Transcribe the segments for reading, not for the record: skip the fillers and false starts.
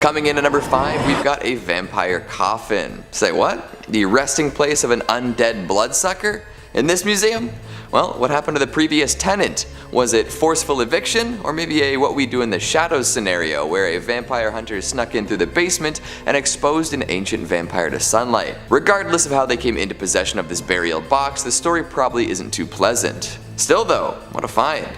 Coming in at number 5, we've got a vampire coffin. Say what? The resting place of an undead bloodsucker? In this museum? Well, what happened to the previous tenant? Was it forceful eviction, or maybe a what we do in the shadows scenario where a vampire hunter snuck in through the basement and exposed an ancient vampire to sunlight? Regardless of how they came into possession of this burial box, the story probably isn't too pleasant. Still though, what a find.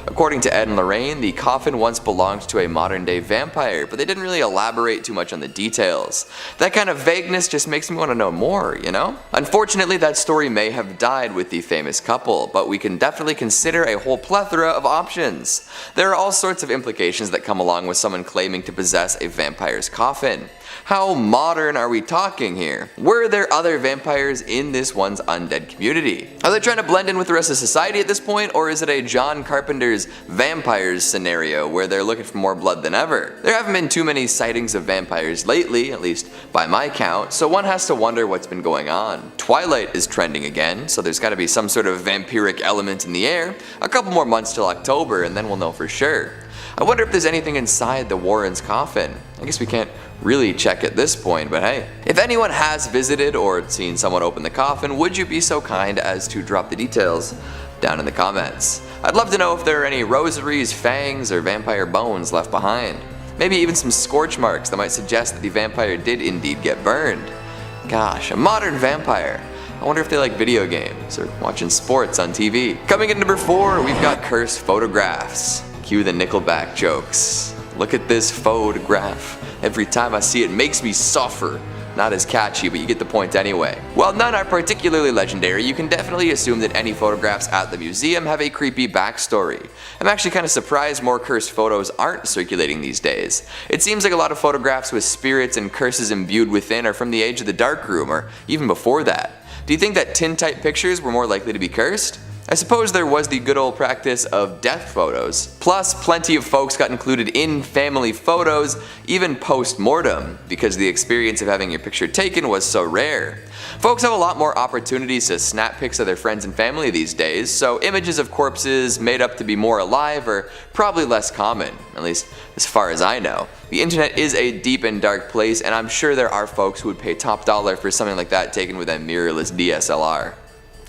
According to Ed and Lorraine, the coffin once belonged to a modern day vampire, but they didn't really elaborate too much on the details. That kind of vagueness just makes me want to know more, you know? Unfortunately, that story may have died with the famous couple, but we can definitely consider a whole plethora of options. There are all sorts of implications that come along with someone claiming to possess a vampire's coffin. How modern are we talking here? Were there other vampires in this one's undead community? Are they trying to blend in with the rest of society at this point, or is it a John Carpenter's vampires scenario where they're looking for more blood than ever? There haven't been too many sightings of vampires lately, at least by my count, so one has to wonder what's been going on. Twilight is trending again, so there's gotta be some sort of vampiric element in the air. A couple more months till October and then we'll know for sure. I wonder if there's anything inside the Warren's coffin. I guess we can't really check at this point, but hey. If anyone has visited or seen someone open the coffin, would you be so kind as to drop the details down in the comments? I'd love to know if there are any rosaries, fangs, or vampire bones left behind. Maybe even some scorch marks that might suggest that the vampire did indeed get burned. Gosh, a modern vampire. I wonder if they like video games or watching sports on TV. Coming in at number 4, we've got cursed photographs. Cue the Nickelback jokes. Look at this photograph. Every time I see it makes me suffer. Not as catchy, but you get the point anyway. While none are particularly legendary, you can definitely assume that any photographs at the museum have a creepy backstory. I'm actually kind of surprised more cursed photos aren't circulating these days. It seems like a lot of photographs with spirits and curses imbued within are from the age of the darkroom, or even before that. Do you think that tin-type pictures were more likely to be cursed? I suppose there was the good old practice of death photos. Plus, plenty of folks got included in family photos, even post-mortem, because the experience of having your picture taken was so rare. Folks have a lot more opportunities to snap pics of their friends and family these days, so images of corpses made up to be more alive are probably less common, at least as far as I know. The internet is a deep and dark place, and I'm sure there are folks who would pay top dollar for something like that taken with a mirrorless DSLR.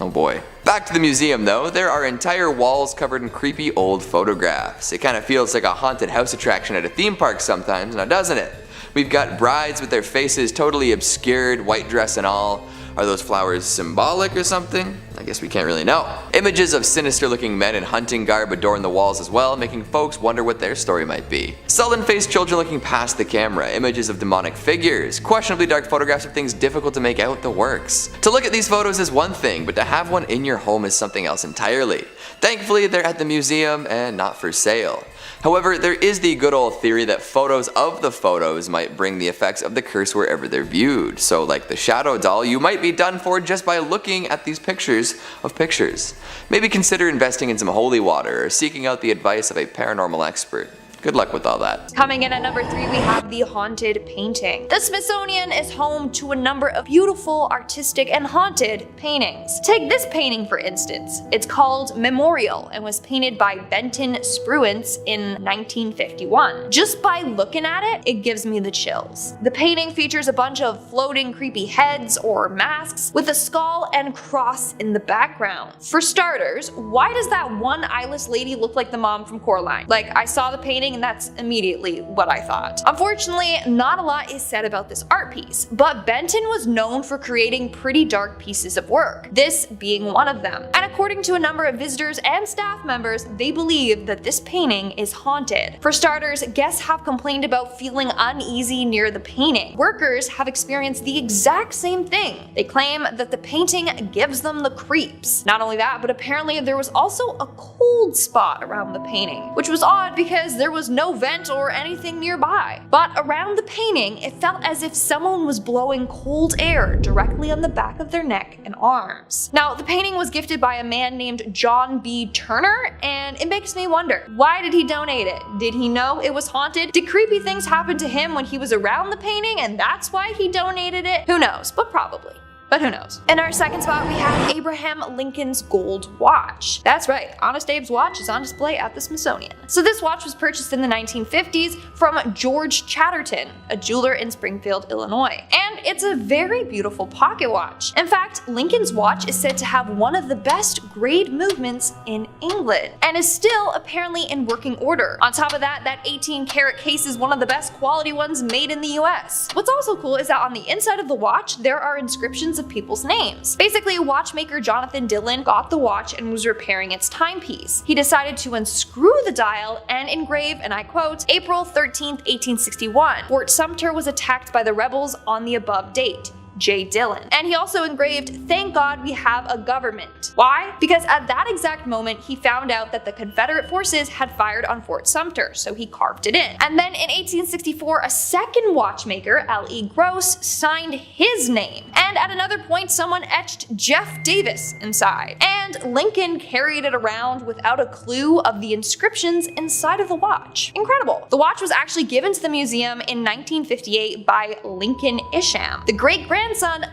Oh boy. Back to the museum though, there are entire walls covered in creepy old photographs. It kind of feels like a haunted house attraction at a theme park sometimes, now doesn't it? We've got brides with their faces totally obscured, white dress and all. Are those flowers symbolic or something? I guess we can't really know. Images of sinister looking men in hunting garb adorn the walls as well, making folks wonder what their story might be. Sullen-faced children looking past the camera, images of demonic figures, questionably dark photographs of things difficult to make out the works. To look at these photos is one thing, but to have one in your home is something else entirely. Thankfully, they're at the museum and not for sale. However, there is the good old theory that photos of the photos might bring the effects of the curse wherever they're viewed. So like the shadow doll, you might be done for just by looking at these pictures of pictures. Maybe consider investing in some holy water or seeking out the advice of a paranormal expert. Good luck with all that. Coming in at number 3, we have the haunted painting. The Smithsonian is home to a number of beautiful, artistic, and haunted paintings. Take this painting for instance. It's called Memorial and was painted by Benton Spruance in 1951. Just by looking at it, it gives me the chills. The painting features a bunch of floating creepy heads or masks with a skull and cross in the background. For starters, why does that one eyeless lady look like the mom from Coraline? Like, I saw the painting and that's immediately what I thought. Unfortunately, not a lot is said about this art piece, but Benton was known for creating pretty dark pieces of work, this being one of them. And according to a number of visitors and staff members, they believe that this painting is haunted. For starters, guests have complained about feeling uneasy near the painting. Workers have experienced the exact same thing. They claim that the painting gives them the creeps. Not only that, but apparently there was also a cold spot around the painting, which was odd because there was no vent or anything nearby. But around the painting, it felt as if someone was blowing cold air directly on the back of their neck and arms. Now, the painting was gifted by a man named John B. Turner, and it makes me wonder, why did he donate it? Did he know it was haunted? Did creepy things happen to him when he was around the painting and that's why he donated it? Who knows, but probably. but who knows. In our second spot, we have Abraham Lincoln's gold watch. That's right, Honest Abe's watch is on display at the Smithsonian. So this watch was purchased in the 1950s from George Chatterton, a jeweler in Springfield, Illinois. And it's a very beautiful pocket watch. In fact, Lincoln's watch is said to have one of the best grade movements in England, and is still apparently in working order. On top of that, that 18-karat case is one of the best quality ones made in the US. What's also cool is that on the inside of the watch, there are inscriptions of people's names. Basically, watchmaker Jonathan Dillon got the watch and was repairing its timepiece. He decided to unscrew the dial and engrave, and I quote, April 13th, 1861. Fort Sumter was attacked by the rebels on the above date. J. Dillon. And he also engraved, "Thank God we have a government." Why? Because at that exact moment, he found out that the Confederate forces had fired on Fort Sumter, so he carved it in. And then in 1864, a second watchmaker, L.E. Gross, signed his name. And at another point, someone etched Jeff Davis inside. And Lincoln carried it around without a clue of the inscriptions inside of the watch. Incredible. The watch was actually given to the museum in 1958 by Lincoln Isham, the great-grandson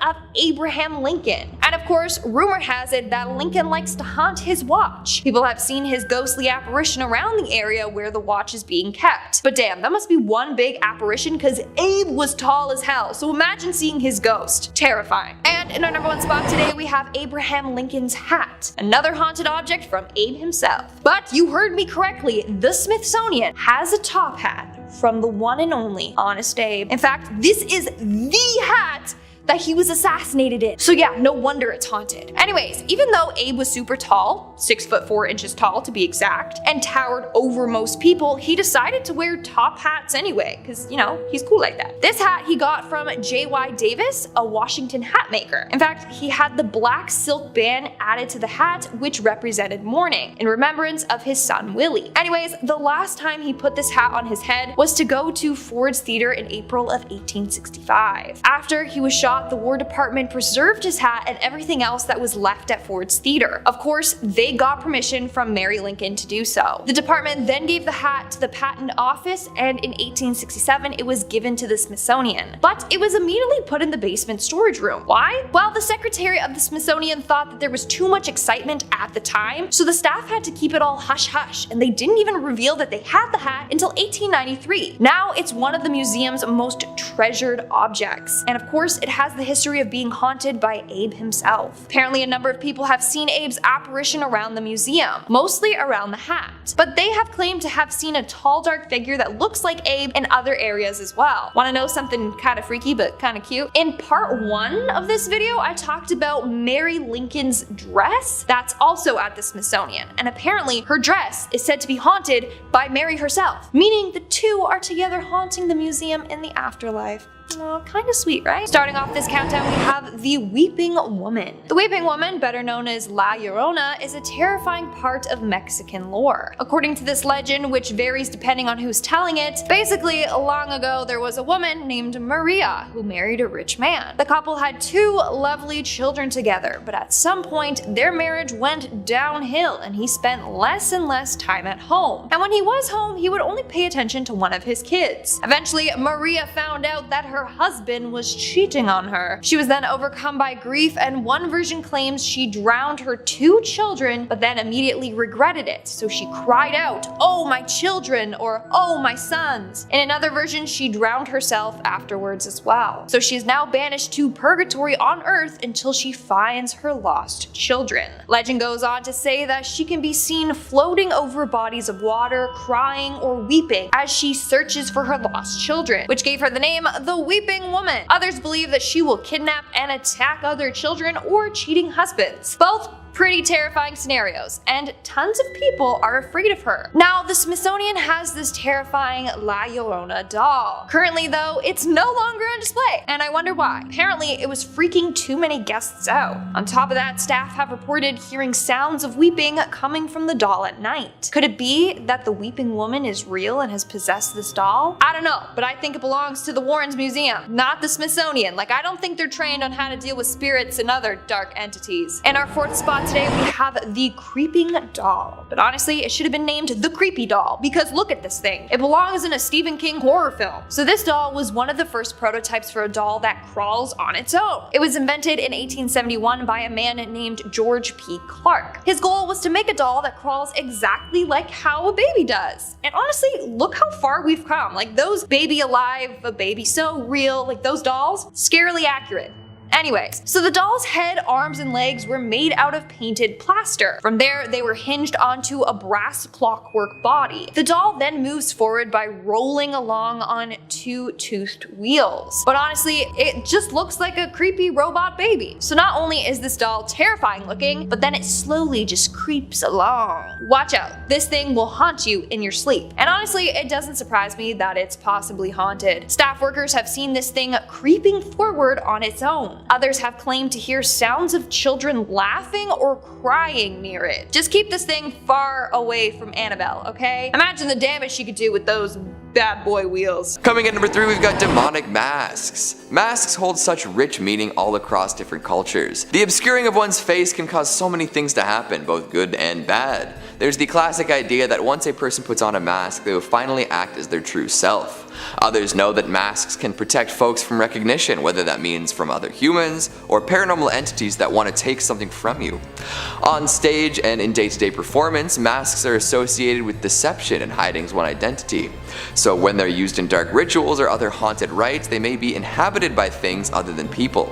of Abraham Lincoln. And of course, rumor has it that Lincoln likes to haunt his watch. People have seen his ghostly apparition around the area where the watch is being kept. But damn, that must be one big apparition because Abe was tall as hell, so imagine seeing his ghost. Terrifying. And in our number one spot today, we have Abraham Lincoln's hat, another haunted object from Abe himself. But you heard me correctly, the Smithsonian has a top hat from the one and only Honest Abe. In fact, this is the hat that he was assassinated in. So yeah, no wonder it's haunted. Anyways, even though Abe was super tall, 6'4" tall to be exact, and towered over most people, he decided to wear top hats anyway, because, you know, he's cool like that. This hat he got from J.Y. Davis, a Washington hat maker. In fact, he had the black silk band added to the hat, which represented mourning, in remembrance of his son Willie. Anyways, the last time he put this hat on his head was to go to Ford's Theater in April of 1865. After he was shot, the War Department preserved his hat and everything else that was left at Ford's Theater. Of course, they got permission from Mary Lincoln to do so. The department then gave the hat to the Patent Office, and in 1867 it was given to the Smithsonian. But it was immediately put in the basement storage room. Why? Well, the secretary of the Smithsonian thought that there was too much excitement at the time, so the staff had to keep it all hush-hush, and they didn't even reveal that they had the hat until 1893. Now it's one of the museum's most treasured objects, and of course it has the history of being haunted by Abe himself. Apparently a number of people have seen Abe's apparition around the museum, mostly around the hat, but they have claimed to have seen a tall dark figure that looks like Abe in other areas as well. Want to know something kind of freaky but kind of cute? In part 1 of this video, I talked about Mary Lincoln's dress that's also at the Smithsonian, and apparently her dress is said to be haunted by Mary herself, meaning the two are together haunting the museum in the afterlife. Oh, kind of sweet, right? Starting off this countdown, we have the Weeping Woman. The Weeping Woman, better known as La Llorona, is a terrifying part of Mexican lore. According to this legend, which varies depending on who's telling it, basically, long ago there was a woman named Maria who married a rich man. The couple had 2 lovely children together, but at some point their marriage went downhill and he spent less and less time at home. And when he was home, he would only pay attention to one of his kids. Eventually, Maria found out that her husband was cheating on her. She was then overcome by grief, and one version claims she drowned her 2 children, but then immediately regretted it. So she cried out, "Oh, my children," or "Oh, my sons." In another version, she drowned herself afterwards as well. So she is now banished to purgatory on Earth until she finds her lost children. Legend goes on to say that she can be seen floating over bodies of water, crying or weeping as she searches for her lost children, which gave her the name the Weeping Woman. Others believe that she will kidnap and attack other children or cheating husbands. Both pretty terrifying scenarios, and tons of people are afraid of her. Now, the Smithsonian has this terrifying La Llorona doll. Currently though, it's no longer on display, and I wonder why. Apparently, it was freaking too many guests out. On top of that, staff have reported hearing sounds of weeping coming from the doll at night. Could it be that the Weeping Woman is real and has possessed this doll? I don't know, but I think it belongs to the Warrens Museum, not the Smithsonian. Like, I don't think they're trained on how to deal with spirits and other dark entities. In our 4th spot today we have the Creeping Doll. But honestly, it should have been named the Creepy Doll, because look at this thing. It belongs in a Stephen King horror film. So this doll was one of the first prototypes for a doll that crawls on its own. It was invented in 1871 by a man named George P. Clark. His goal was to make a doll that crawls exactly like how a baby does. And honestly, look how far we've come. Like those Baby Alive, a Baby So Real, like those dolls, scarily accurate. Anyways, so the doll's head, arms, and legs were made out of painted plaster. From there, they were hinged onto a brass clockwork body. The doll then moves forward by rolling along on two toothed wheels. But honestly, it just looks like a creepy robot baby. So not only is this doll terrifying looking, but then it slowly just creeps along. Watch out, this thing will haunt you in your sleep. And honestly, it doesn't surprise me that it's possibly haunted. Staff workers have seen this thing creeping forward on its own. Others have claimed to hear sounds of children laughing or crying near it. Just keep this thing far away from Annabelle, okay? Imagine the damage she could do with those bad boy wheels. Coming in number 3, we've got demonic masks. Masks hold such rich meaning all across different cultures. The obscuring of one's face can cause so many things to happen, both good and bad. There's the classic idea that once a person puts on a mask, they will finally act as their true self. Others know that masks can protect folks from recognition, whether that means from other humans or paranormal entities that want to take something from you. On stage and in day-to-day performance, masks are associated with deception and hiding one's identity. So when they're used in dark rituals or other haunted rites, they may be inhabited by things other than people.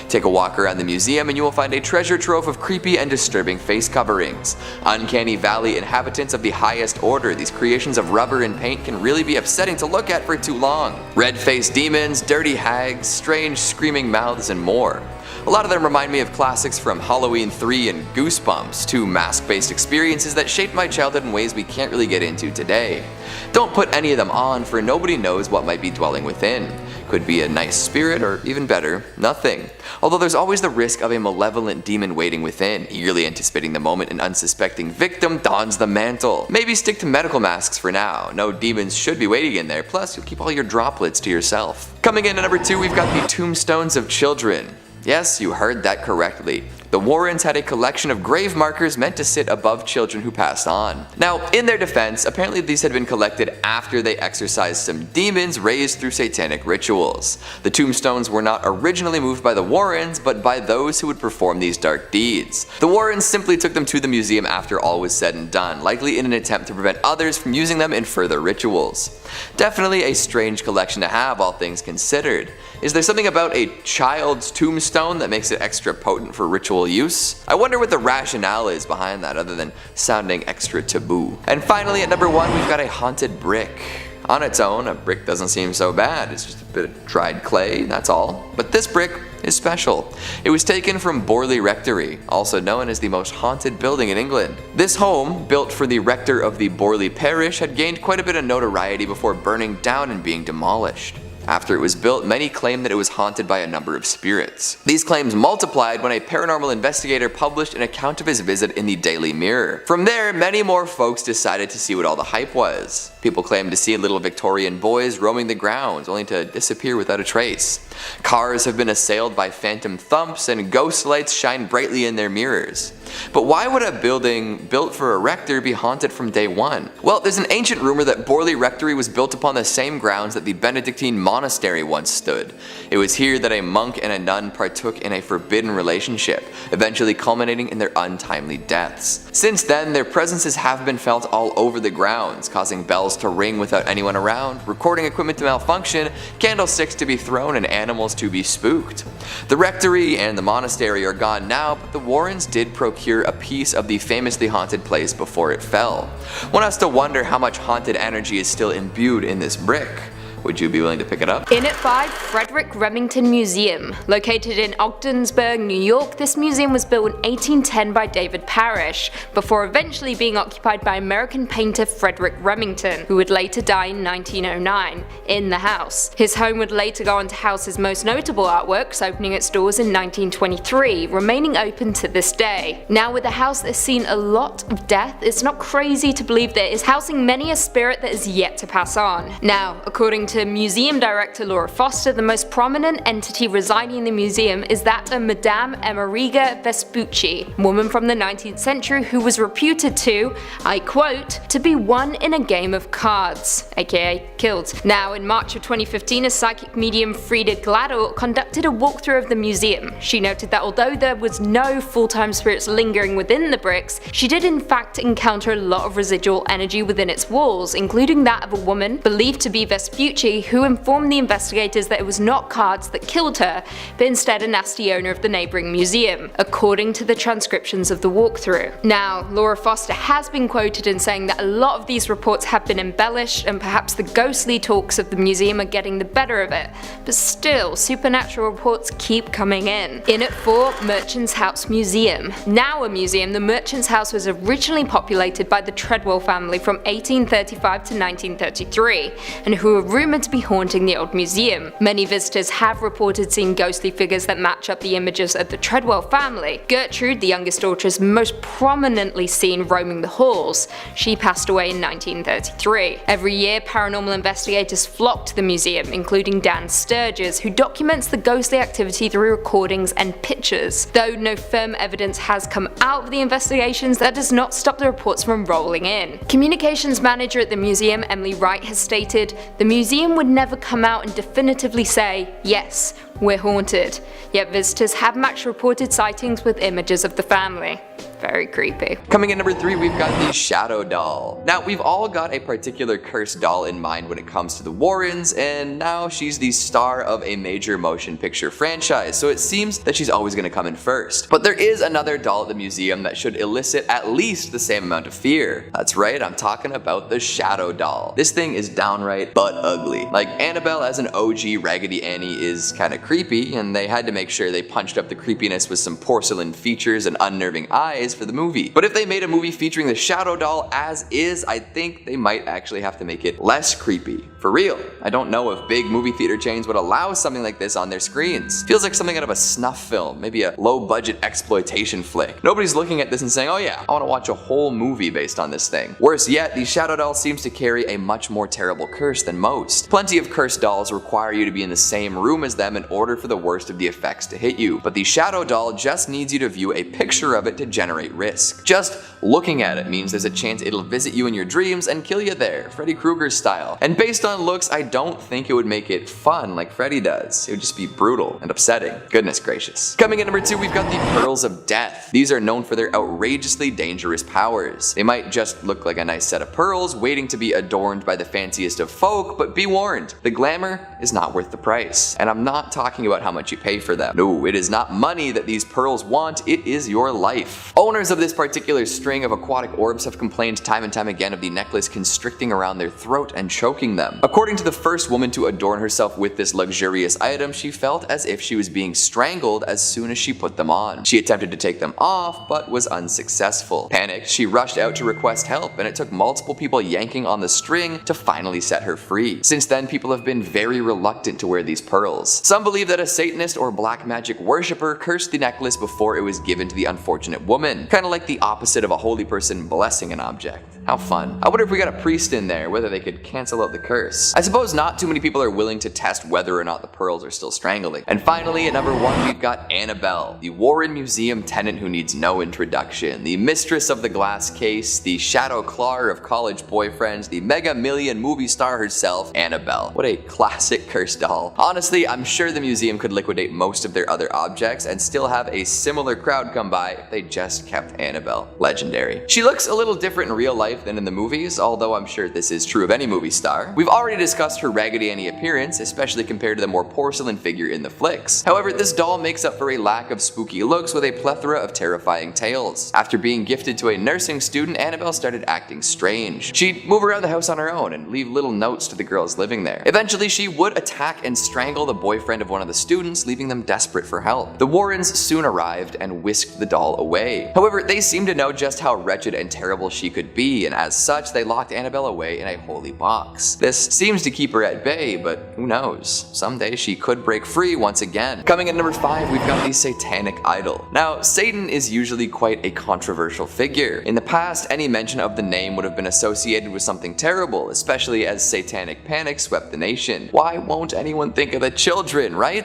Take a walk around the museum and you will find a treasure trove of creepy and disturbing face coverings. Uncanny Valley inhabitants of the highest order, these creations of rubber and paint can really be upsetting to look at for too long. Red-faced demons, dirty hags, strange screaming mouths, and more. A lot of them remind me of classics from Halloween 3 and Goosebumps, two mask-based experiences that shaped my childhood in ways we can't really get into today. Don't put any of them on, for nobody knows what might be dwelling within. Could be a nice spirit, or even better, nothing. Although there's always the risk of a malevolent demon waiting within, eagerly anticipating the moment an unsuspecting victim dons the mantle. Maybe stick to medical masks for now. No demons should be waiting in there, plus you'll keep all your droplets to yourself. Coming in at number 2, we've got the Tombstones of Children. Yes, you heard that correctly. The Warrens had a collection of grave markers meant to sit above children who passed on. Now, in their defense, apparently these had been collected after they exorcised some demons raised through satanic rituals. The tombstones were not originally moved by the Warrens, but by those who would perform these dark deeds. The Warrens simply took them to the museum after all was said and done, likely in an attempt to prevent others from using them in further rituals. Definitely a strange collection to have, all things considered. Is there something about a child's tombstone that makes it extra potent for ritual use? I wonder what the rationale is behind that, other than sounding extra taboo. And finally, at number 1, we've got a haunted brick. On its own, a brick doesn't seem so bad. It's just a bit of dried clay, that's all. But this brick is special. It was taken from Borley Rectory, also known as the most haunted building in England. This home, built for the rector of the Borley parish, had gained quite a bit of notoriety before burning down and being demolished. After it was built, many claimed that it was haunted by a number of spirits. These claims multiplied when a paranormal investigator published an account of his visit in the Daily Mirror. From there, many more folks decided to see what all the hype was. People claimed to see little Victorian boys roaming the grounds, only to disappear without a trace. Cars have been assailed by phantom thumps, and ghost lights shine brightly in their mirrors. But why would a building built for a rector be haunted from day one? Well, there's an ancient rumor that Borley Rectory was built upon the same grounds that the Benedictine monastery once stood. It was here that a monk and a nun partook in a forbidden relationship, eventually culminating in their untimely deaths. Since then, their presences have been felt all over the grounds, causing bells to ring without anyone around, recording equipment to malfunction, candlesticks to be thrown, and animals to be spooked. The rectory and the monastery are gone now, but the Warrens did procure a piece of the famously haunted place before it fell. One has to wonder how much haunted energy is still imbued in this brick. Would you be willing to pick it up? In at 5, Frederick Remington Museum. Located in Ogdensburg, New York, this museum was built in 1810 by David Parrish, before eventually being occupied by American painter Frederick Remington, who would later die in 1909, in the house. His home would later go on to house his most notable artworks, opening its doors in 1923, remaining open to this day. Now, with a house that has seen a lot of death, it's not crazy to believe that it is housing many a spirit that is yet to pass on. Now, according to museum director Laura Foster, the most prominent entity residing in the museum is that of Madame Ameriga Vespucci, a woman from the 19th century who was reputed to, I quote, to be won in a game of cards, aka killed. Now, in March of 2015, a psychic medium Frida Gladel conducted a walkthrough of the museum. She noted that although there was no full-time spirits lingering within the bricks, she did in fact encounter a lot of residual energy within its walls, including that of a woman believed to be Vespucci, who informed the investigators that it was not cards that killed her, but instead a nasty owner of the neighbouring museum, according to the transcriptions of the walkthrough. Now, Laura Foster has been quoted in saying that a lot of these reports have been embellished and perhaps the ghostly talks of the museum are getting the better of it, but still, supernatural reports keep coming in. In at 4, Merchant's House Museum. Now a museum, the Merchant's House was originally populated by the Treadwell family from 1835 to 1933, and who are rumoured to be haunting the old museum. Many visitors have reported seeing ghostly figures that match up the images of the Treadwell family. Gertrude, the youngest daughter, is most prominently seen roaming the halls. She passed away in 1933. Every year, paranormal investigators flock to the museum, including Dan Sturges, who documents the ghostly activity through recordings and pictures. Though no firm evidence has come out of the investigations, that does not stop the reports from rolling in. Communications manager at the museum, Emily Wright, has stated, "The museum would never come out and definitively say, yes, we're haunted. Yet visitors have matched reported sightings with images of the family." Very creepy. Coming in number 3, we've got the Shadow Doll. Now, we've all got a particular cursed doll in mind when it comes to the Warrens, and now she's the star of a major motion picture franchise, so it seems that she's always going to come in first. But there is another doll at the museum that should elicit at least the same amount of fear. That's right, I'm talking about the Shadow Doll. This thing is downright butt ugly. Like, Annabelle as an OG Raggedy Annie is kinda creepy, and they had to make sure they punched up the creepiness with some porcelain features and unnerving eyes for the movie. But if they made a movie featuring the Shadow Doll as is, I think they might actually have to make it less creepy. For real. I don't know if big movie theater chains would allow something like this on their screens. Feels like something out of a snuff film, maybe a low-budget exploitation flick. Nobody's looking at this and saying, oh yeah, I want to watch a whole movie based on this thing. Worse yet, the Shadow Doll seems to carry a much more terrible curse than most. Plenty of cursed dolls require you to be in the same room as them in order for the worst of the effects to hit you, but the Shadow Doll just needs you to view a picture of it to generate risk. Just looking at it means there's a chance it'll visit you in your dreams and kill you there, Freddy Krueger style. And based on looks, I don't think it would make it fun like Freddy does. It would just be brutal and upsetting. Goodness gracious. Coming in number 2, we've got the Pearls of Death. These are known for their outrageously dangerous powers. They might just look like a nice set of pearls waiting to be adorned by the fanciest of folk, but be warned, the glamour is not worth the price. And I'm not talking about how much you pay for them. No, it is not money that these pearls want, it is your life. Owners of this particular string of aquatic orbs have complained time and time again of the necklace constricting around their throat and choking them. According to the first woman to adorn herself with this luxurious item, she felt as if she was being strangled as soon as she put them on. She attempted to take them off, but was unsuccessful. Panicked, she rushed out to request help, and it took multiple people yanking on the string to finally set her free. Since then, people have been very reluctant to wear these pearls. Some believe that a Satanist or black magic worshipper cursed the necklace before it was given to the unfortunate woman. Kinda like the opposite of a holy person blessing an object. How fun. I wonder if we got a priest in there, whether they could cancel out the curse. I suppose not too many people are willing to test whether or not the pearls are still strangling. And finally, at number 1, we've got Annabelle, the Warren Museum tenant who needs no introduction, the mistress of the glass case, the shadow clawer of college boyfriends, the mega million movie star herself, Annabelle. What a classic cursed doll. Honestly, I'm sure the museum could liquidate most of their other objects and still have a similar crowd come by if they just kept Annabelle. Legendary. She looks a little different in real life than in the movies, although I'm sure this is true of any movie star. We've already discussed her Raggedy Annie appearance, especially compared to the more porcelain figure in the flicks. However, this doll makes up for a lack of spooky looks with a plethora of terrifying tales. After being gifted to a nursing student, Annabelle started acting strange. She'd move around the house on her own and leave little notes to the girls living there. Eventually, she would attack and strangle the boyfriend of one of the students, leaving them desperate for help. The Warrens soon arrived and whisked the doll away. However, they seemed to know just how wretched and terrible she could be, and as such, they locked Annabelle away in a holy box. This seems to keep her at bay, but who knows? Someday she could break free once again. Coming at number 5, we've got the Satanic Idol. Now, Satan is usually quite a controversial figure. In the past, any mention of the name would have been associated with something terrible, especially as satanic panic swept the nation. Why won't anyone think of the children, right?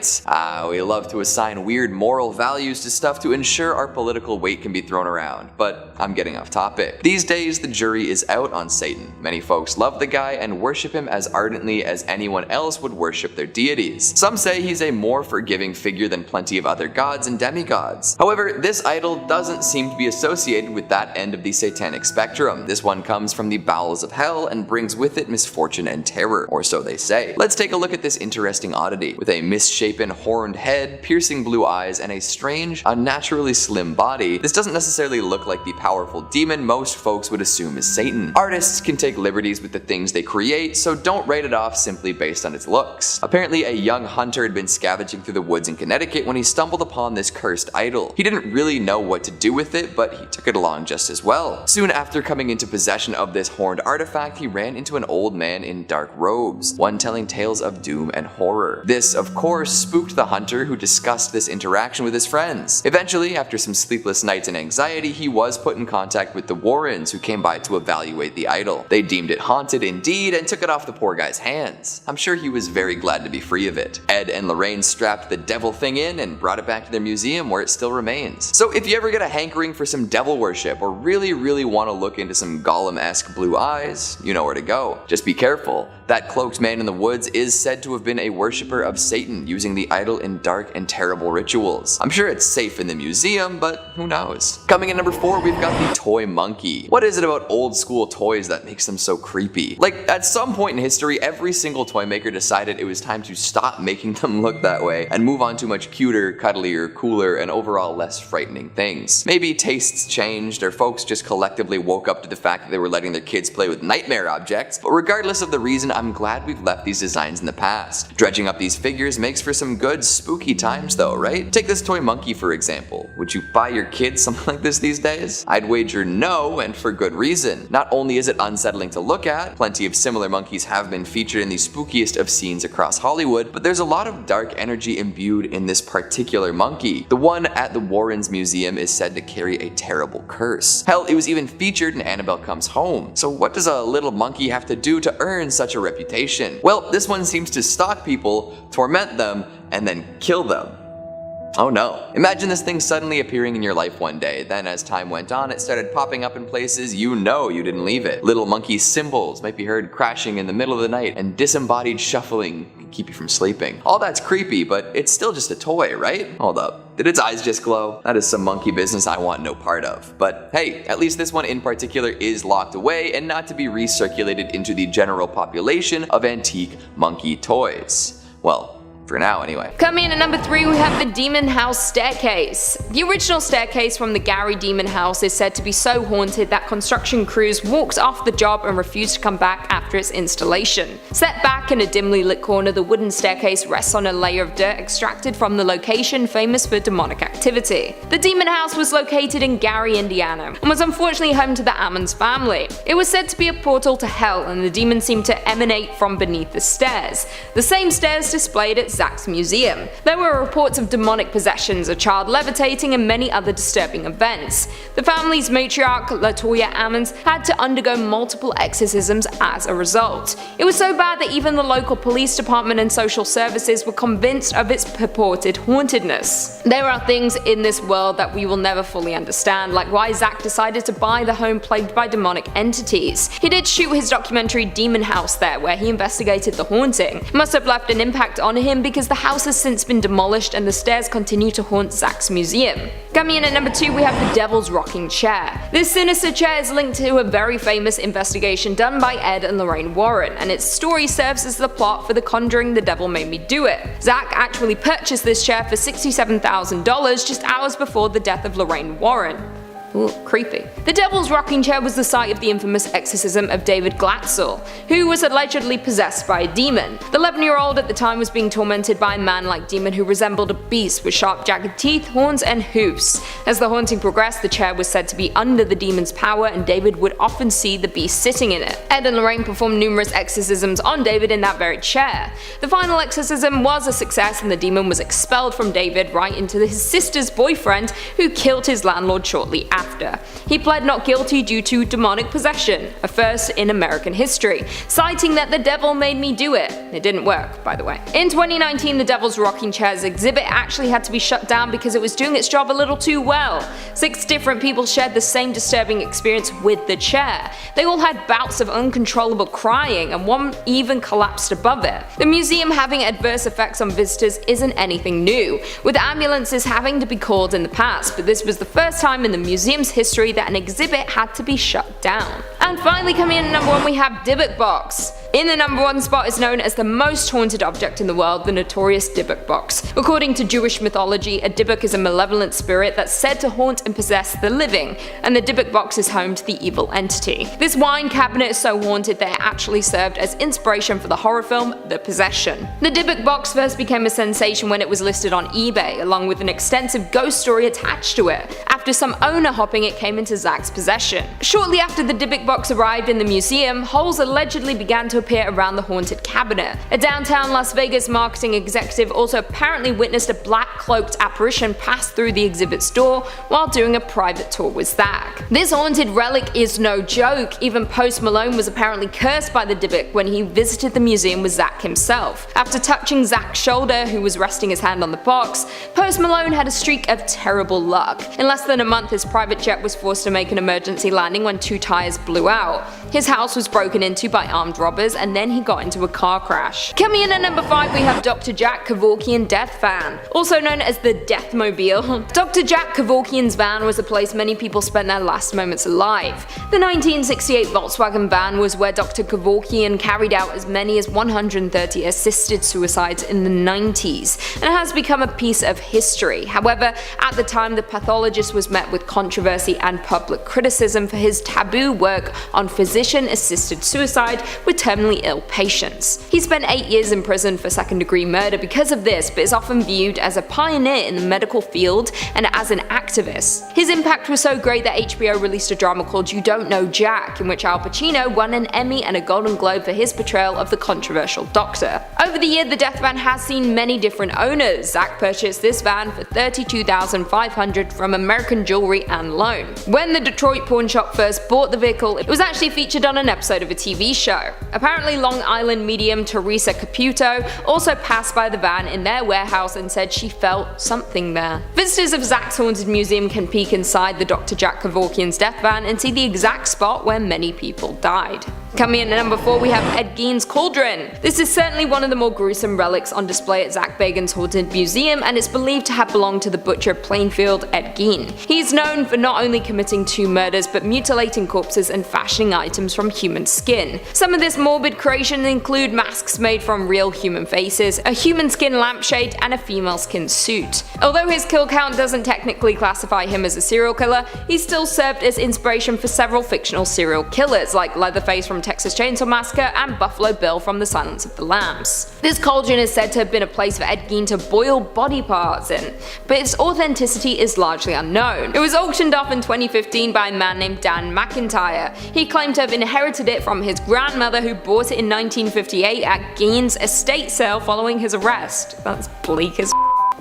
We love to assign weird moral values to stuff to ensure our political weight can be thrown around, but I'm getting off topic. These days, the jury is out on Satan. Many folks love the guy and worship him as ardently as anyone else would worship their deities. Some say he's a more forgiving figure than plenty of other gods and demigods. However, this idol doesn't seem to be associated with that end of the satanic spectrum. This one comes from the bowels of hell and brings with it misfortune and terror, or so they say. Let's take a look at this interesting oddity. With a misshapen horned head, piercing blue eyes, and a strange, unnaturally slim body, this doesn't necessarily look like the powerful demon most folks would assume is Satan. Artists can take liberties with the things they create, so don't write it off simply based on its looks. Apparently, a young hunter had been scavenging through the woods in Connecticut when he stumbled upon this cursed idol. He didn't really know what to do with it, but he took it along just as well. Soon after coming into possession of this horned artifact, he ran into an old man in dark robes, one telling tales of doom and horror. This, of course, spooked the hunter, who discussed this interaction with his friends. Eventually, after some sleepless nights and anxiety, he was put in contact with the Warrens, who came by to evaluate the idol. They deemed it haunted indeed and took it off the poor guy's hands. I'm sure he was very glad to be free of it. Ed and Lorraine strapped the devil thing in and brought it back to their museum, where it still remains. So if you ever get a hankering for some devil worship or really want to look into some Gollum-esque blue eyes, you know where to go. Just be careful. That cloaked man in the woods is said to have been a worshipper of Satan, using the idol in dark and terrible rituals. I'm sure it's safe in the museum, but who knows? Coming in number 4, we've got the toy monkey. What is it about old school toys that makes them so creepy? Like, at some point in history, every single toy maker decided it was time to stop making them look that way and move on to much cuter, cuddlier, cooler, and overall less frightening things. Maybe tastes changed, or folks just collectively woke up to the fact that they were letting their kids play with nightmare objects, but regardless of the reason, I'm glad we've left these designs in the past. Dredging up these figures makes for some good spooky times though, right? Take this toy monkey for example. Would you buy your kids something like this these days? I'd wager no, and for good reason. Not only is it unsettling to look at, plenty of similar monkeys have been featured in the spookiest of scenes across Hollywood, but there's a lot of dark energy imbued in this particular monkey. The one at the Warrens Museum is said to carry a terrible curse. Hell, it was even featured in Annabelle Comes Home. So what does a little monkey have to do to earn such a reputation? Well, this one seems to stalk people, torment them, and then kill them. Oh no. Imagine this thing suddenly appearing in your life one day, then as time went on it started popping up in places you know you didn't leave it. Little monkey cymbals might be heard crashing in the middle of the night, and disembodied shuffling can keep you from sleeping. All that's creepy, but it's still just a toy, right? Hold up. Did its eyes just glow? That is some monkey business I want no part of. But hey, at least this one in particular is locked away and not to be recirculated into the general population of antique monkey toys. Well, for now anyway. Coming in at number 3, we have the Demon House Staircase. The original staircase from the Gary Demon House is said to be so haunted that construction crews walked off the job and refused to come back after its installation. Set back in a dimly lit corner, the wooden staircase rests on a layer of dirt extracted from the location famous for demonic activity. The Demon House was located in Gary, Indiana, and was unfortunately home to the Ammons family. It was said to be a portal to hell, and the demons seemed to emanate from beneath the stairs. The same stairs displayed at Zapps Museum. There were reports of demonic possessions, a child levitating, and many other disturbing events. The family's matriarch, Latoya Ammons, had to undergo multiple exorcisms as a result. It was so bad that even the local police department and social services were convinced of its purported hauntedness. There are things in this world that we will never fully understand, like why Zach decided to buy the home plagued by demonic entities. He did shoot his documentary Demon House there, where he investigated the haunting. It must have left an impact on him because the house has since been demolished and the stairs continue to haunt Zach's museum. Coming in at number 2, we have the Devil's Rocking Chair. This sinister chair is linked to a very famous investigation done by Ed and Lorraine Warren, and its story serves as the plot for the Conjuring The Devil Made Me Do It. Zach actually purchased this chair for $67,000 just hours before the death of Lorraine Warren. Ooh, creepy. The Devil's Rocking Chair was the site of the infamous exorcism of David Glatzel, who was allegedly possessed by a demon. The 11-year-old at the time was being tormented by a man-like demon who resembled a beast with sharp jagged teeth, horns, and hoofs. As the haunting progressed, the chair was said to be under the demon's power, and David would often see the beast sitting in it. Ed and Lorraine performed numerous exorcisms on David in that very chair. The final exorcism was a success, and the demon was expelled from David right into his sister's boyfriend, who killed his landlord shortly after. He pled not guilty due to demonic possession, a first in American history, citing that the devil made me do it. It didn't work, by the way. In 2019, the Devil's Rocking Chair's exhibit actually had to be shut down because it was doing its job a little too well. 6 different people shared the same disturbing experience with the chair. They all had bouts of uncontrollable crying, and one even collapsed above it. The museum having adverse effects on visitors isn't anything new, with ambulances having to be called in the past, but this was the first time in the museum's history that an exhibit had to be shut down. And finally, coming in at number 1, we have Divik Box. In the number 1 spot is known as the most haunted object in the world, the notorious Divik Box. According to Jewish mythology, a Divik is a malevolent spirit that's said to haunt and possess the living, and the Divik Box is home to the evil entity. This wine cabinet is so haunted that it actually served as inspiration for the horror film The Possession. The Divik Box first became a sensation when it was listed on eBay, along with an extensive ghost story attached to it. After some owner hopping, it came into Zach's possession. Shortly after the Divik Box arrived in the museum, holes allegedly began to appear around the haunted cabinet. A downtown Las Vegas marketing executive also apparently witnessed a black cloaked apparition pass through the exhibit's door while doing a private tour with Zach. This haunted relic is no joke. Even Post Malone was apparently cursed by the Divik when he visited the museum with Zach himself. After touching Zach's shoulder, who was resting his hand on the box, Post Malone had a streak of terrible luck. In less than a month, his private jet was forced to make an emergency landing when 2 tires blew out. His house was broken into by armed robbers, and then he got into a car crash. Coming in at number 5, we have Dr. Jack Kevorkian Death Van, also known as the Deathmobile. Dr. Jack Kevorkian's van was a place many people spent their last moments alive. The 1968 Volkswagen van was where Dr. Kevorkian carried out as many as 130 assisted suicides in the 90s, and has become a piece of history. However, at the time, the pathologist was met with controversy and public criticism for his taboo work on physician-assisted suicide with terminally ill patients. He spent 8 years in prison for second-degree murder because of this, but is often viewed as a pioneer in the medical field and as an activist. His impact was so great that HBO released a drama called You Don't Know Jack, in which Al Pacino won an Emmy and a Golden Globe for his portrayal of the controversial doctor. Over the year, the death van has seen many different owners. Zach purchased this van for $32,500 from American Jewelry and Loan. When the Detroit pawn shop first bought the vehicle, it was actually featured on an episode of a TV show. Apparently, Long Island medium Teresa Caputo also passed by the van in their warehouse and said she felt something there. Visitors of Zach's Haunted Museum can peek inside the Dr. Jack Kevorkian's death van and see the exact spot where many people died. Coming in at number 4, we have Edgins Cauldron. This is certainly one of the more gruesome relics on display at Zach Baggins' Haunted Museum, and it's believed to have belonged to the butcher Plainfield Ed Gein. He's known for not only committing 2 murders, but mutilating corpses and fashioning items from human skin. Some of this morbid creation include masks made from real human faces, a human skin lampshade, and a female skin suit. Although his kill count doesn't technically classify him as a serial killer, he still served as inspiration for several fictional serial killers like Leatherface from Texas Chainsaw Massacre and Buffalo Bill from The Silence of the Lambs. This cauldron is said to have been a place for Ed Gein to boil body parts in, but its authenticity is largely unknown. It was auctioned off in 2015 by a man named Dan McIntyre. He claimed to have inherited it from his grandmother, who bought it in 1958 at Gein's estate sale following his arrest. That's bleak as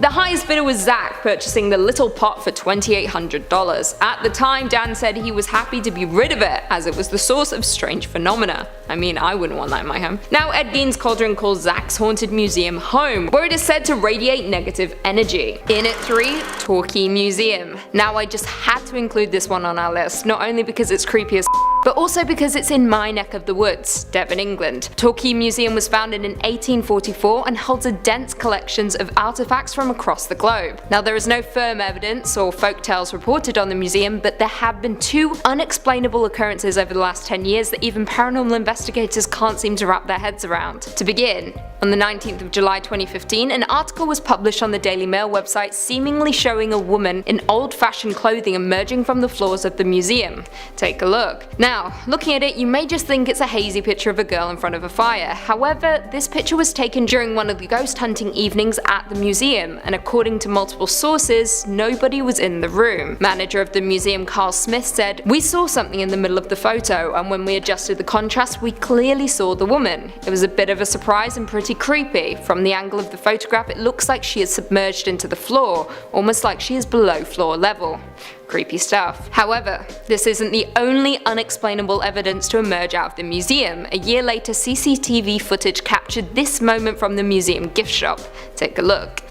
The highest bidder was Zach, purchasing the little pot for $2,800. At the time, Dan said he was happy to be rid of it, as it was the source of strange phenomena. I mean, I wouldn't want that in my home. Now, Edgins Cauldron calls Zach's Haunted Museum home, where it is said to radiate negative energy. In at 3, Torquay Museum. Now, I just had to include this one on our list, not only because it's creepy as but also because it's in my neck of the woods, Devon, England. Torquay Museum was founded in 1844 and holds a dense collections of artifacts from across the globe. Now there is no firm evidence or folktales reported on the museum, but there have been 2 unexplainable occurrences over the last 10 years that even paranormal investigators can't seem to wrap their heads around. To begin, on the 19th of July 2015, an article was published on the Daily Mail website seemingly showing a woman in old-fashioned clothing emerging from the floors of the museum. Take a look. Now, looking at it, you may just think it's a hazy picture of a girl in front of a fire. However, this picture was taken during one of the ghost hunting evenings at the museum, and according to multiple sources, nobody was in the room. Manager of the museum, Carl Smith, said, "We saw something in the middle of the photo, and when we adjusted the contrast, we clearly saw the woman. It was a bit of a surprise and pretty creepy. From the angle of the photograph, it looks like she is submerged into the floor, almost like she is below floor level." Creepy stuff. However, this isn't the only unexplainable evidence to emerge out of the museum. A year later, CCTV footage captured this moment from the museum gift shop. Take a look.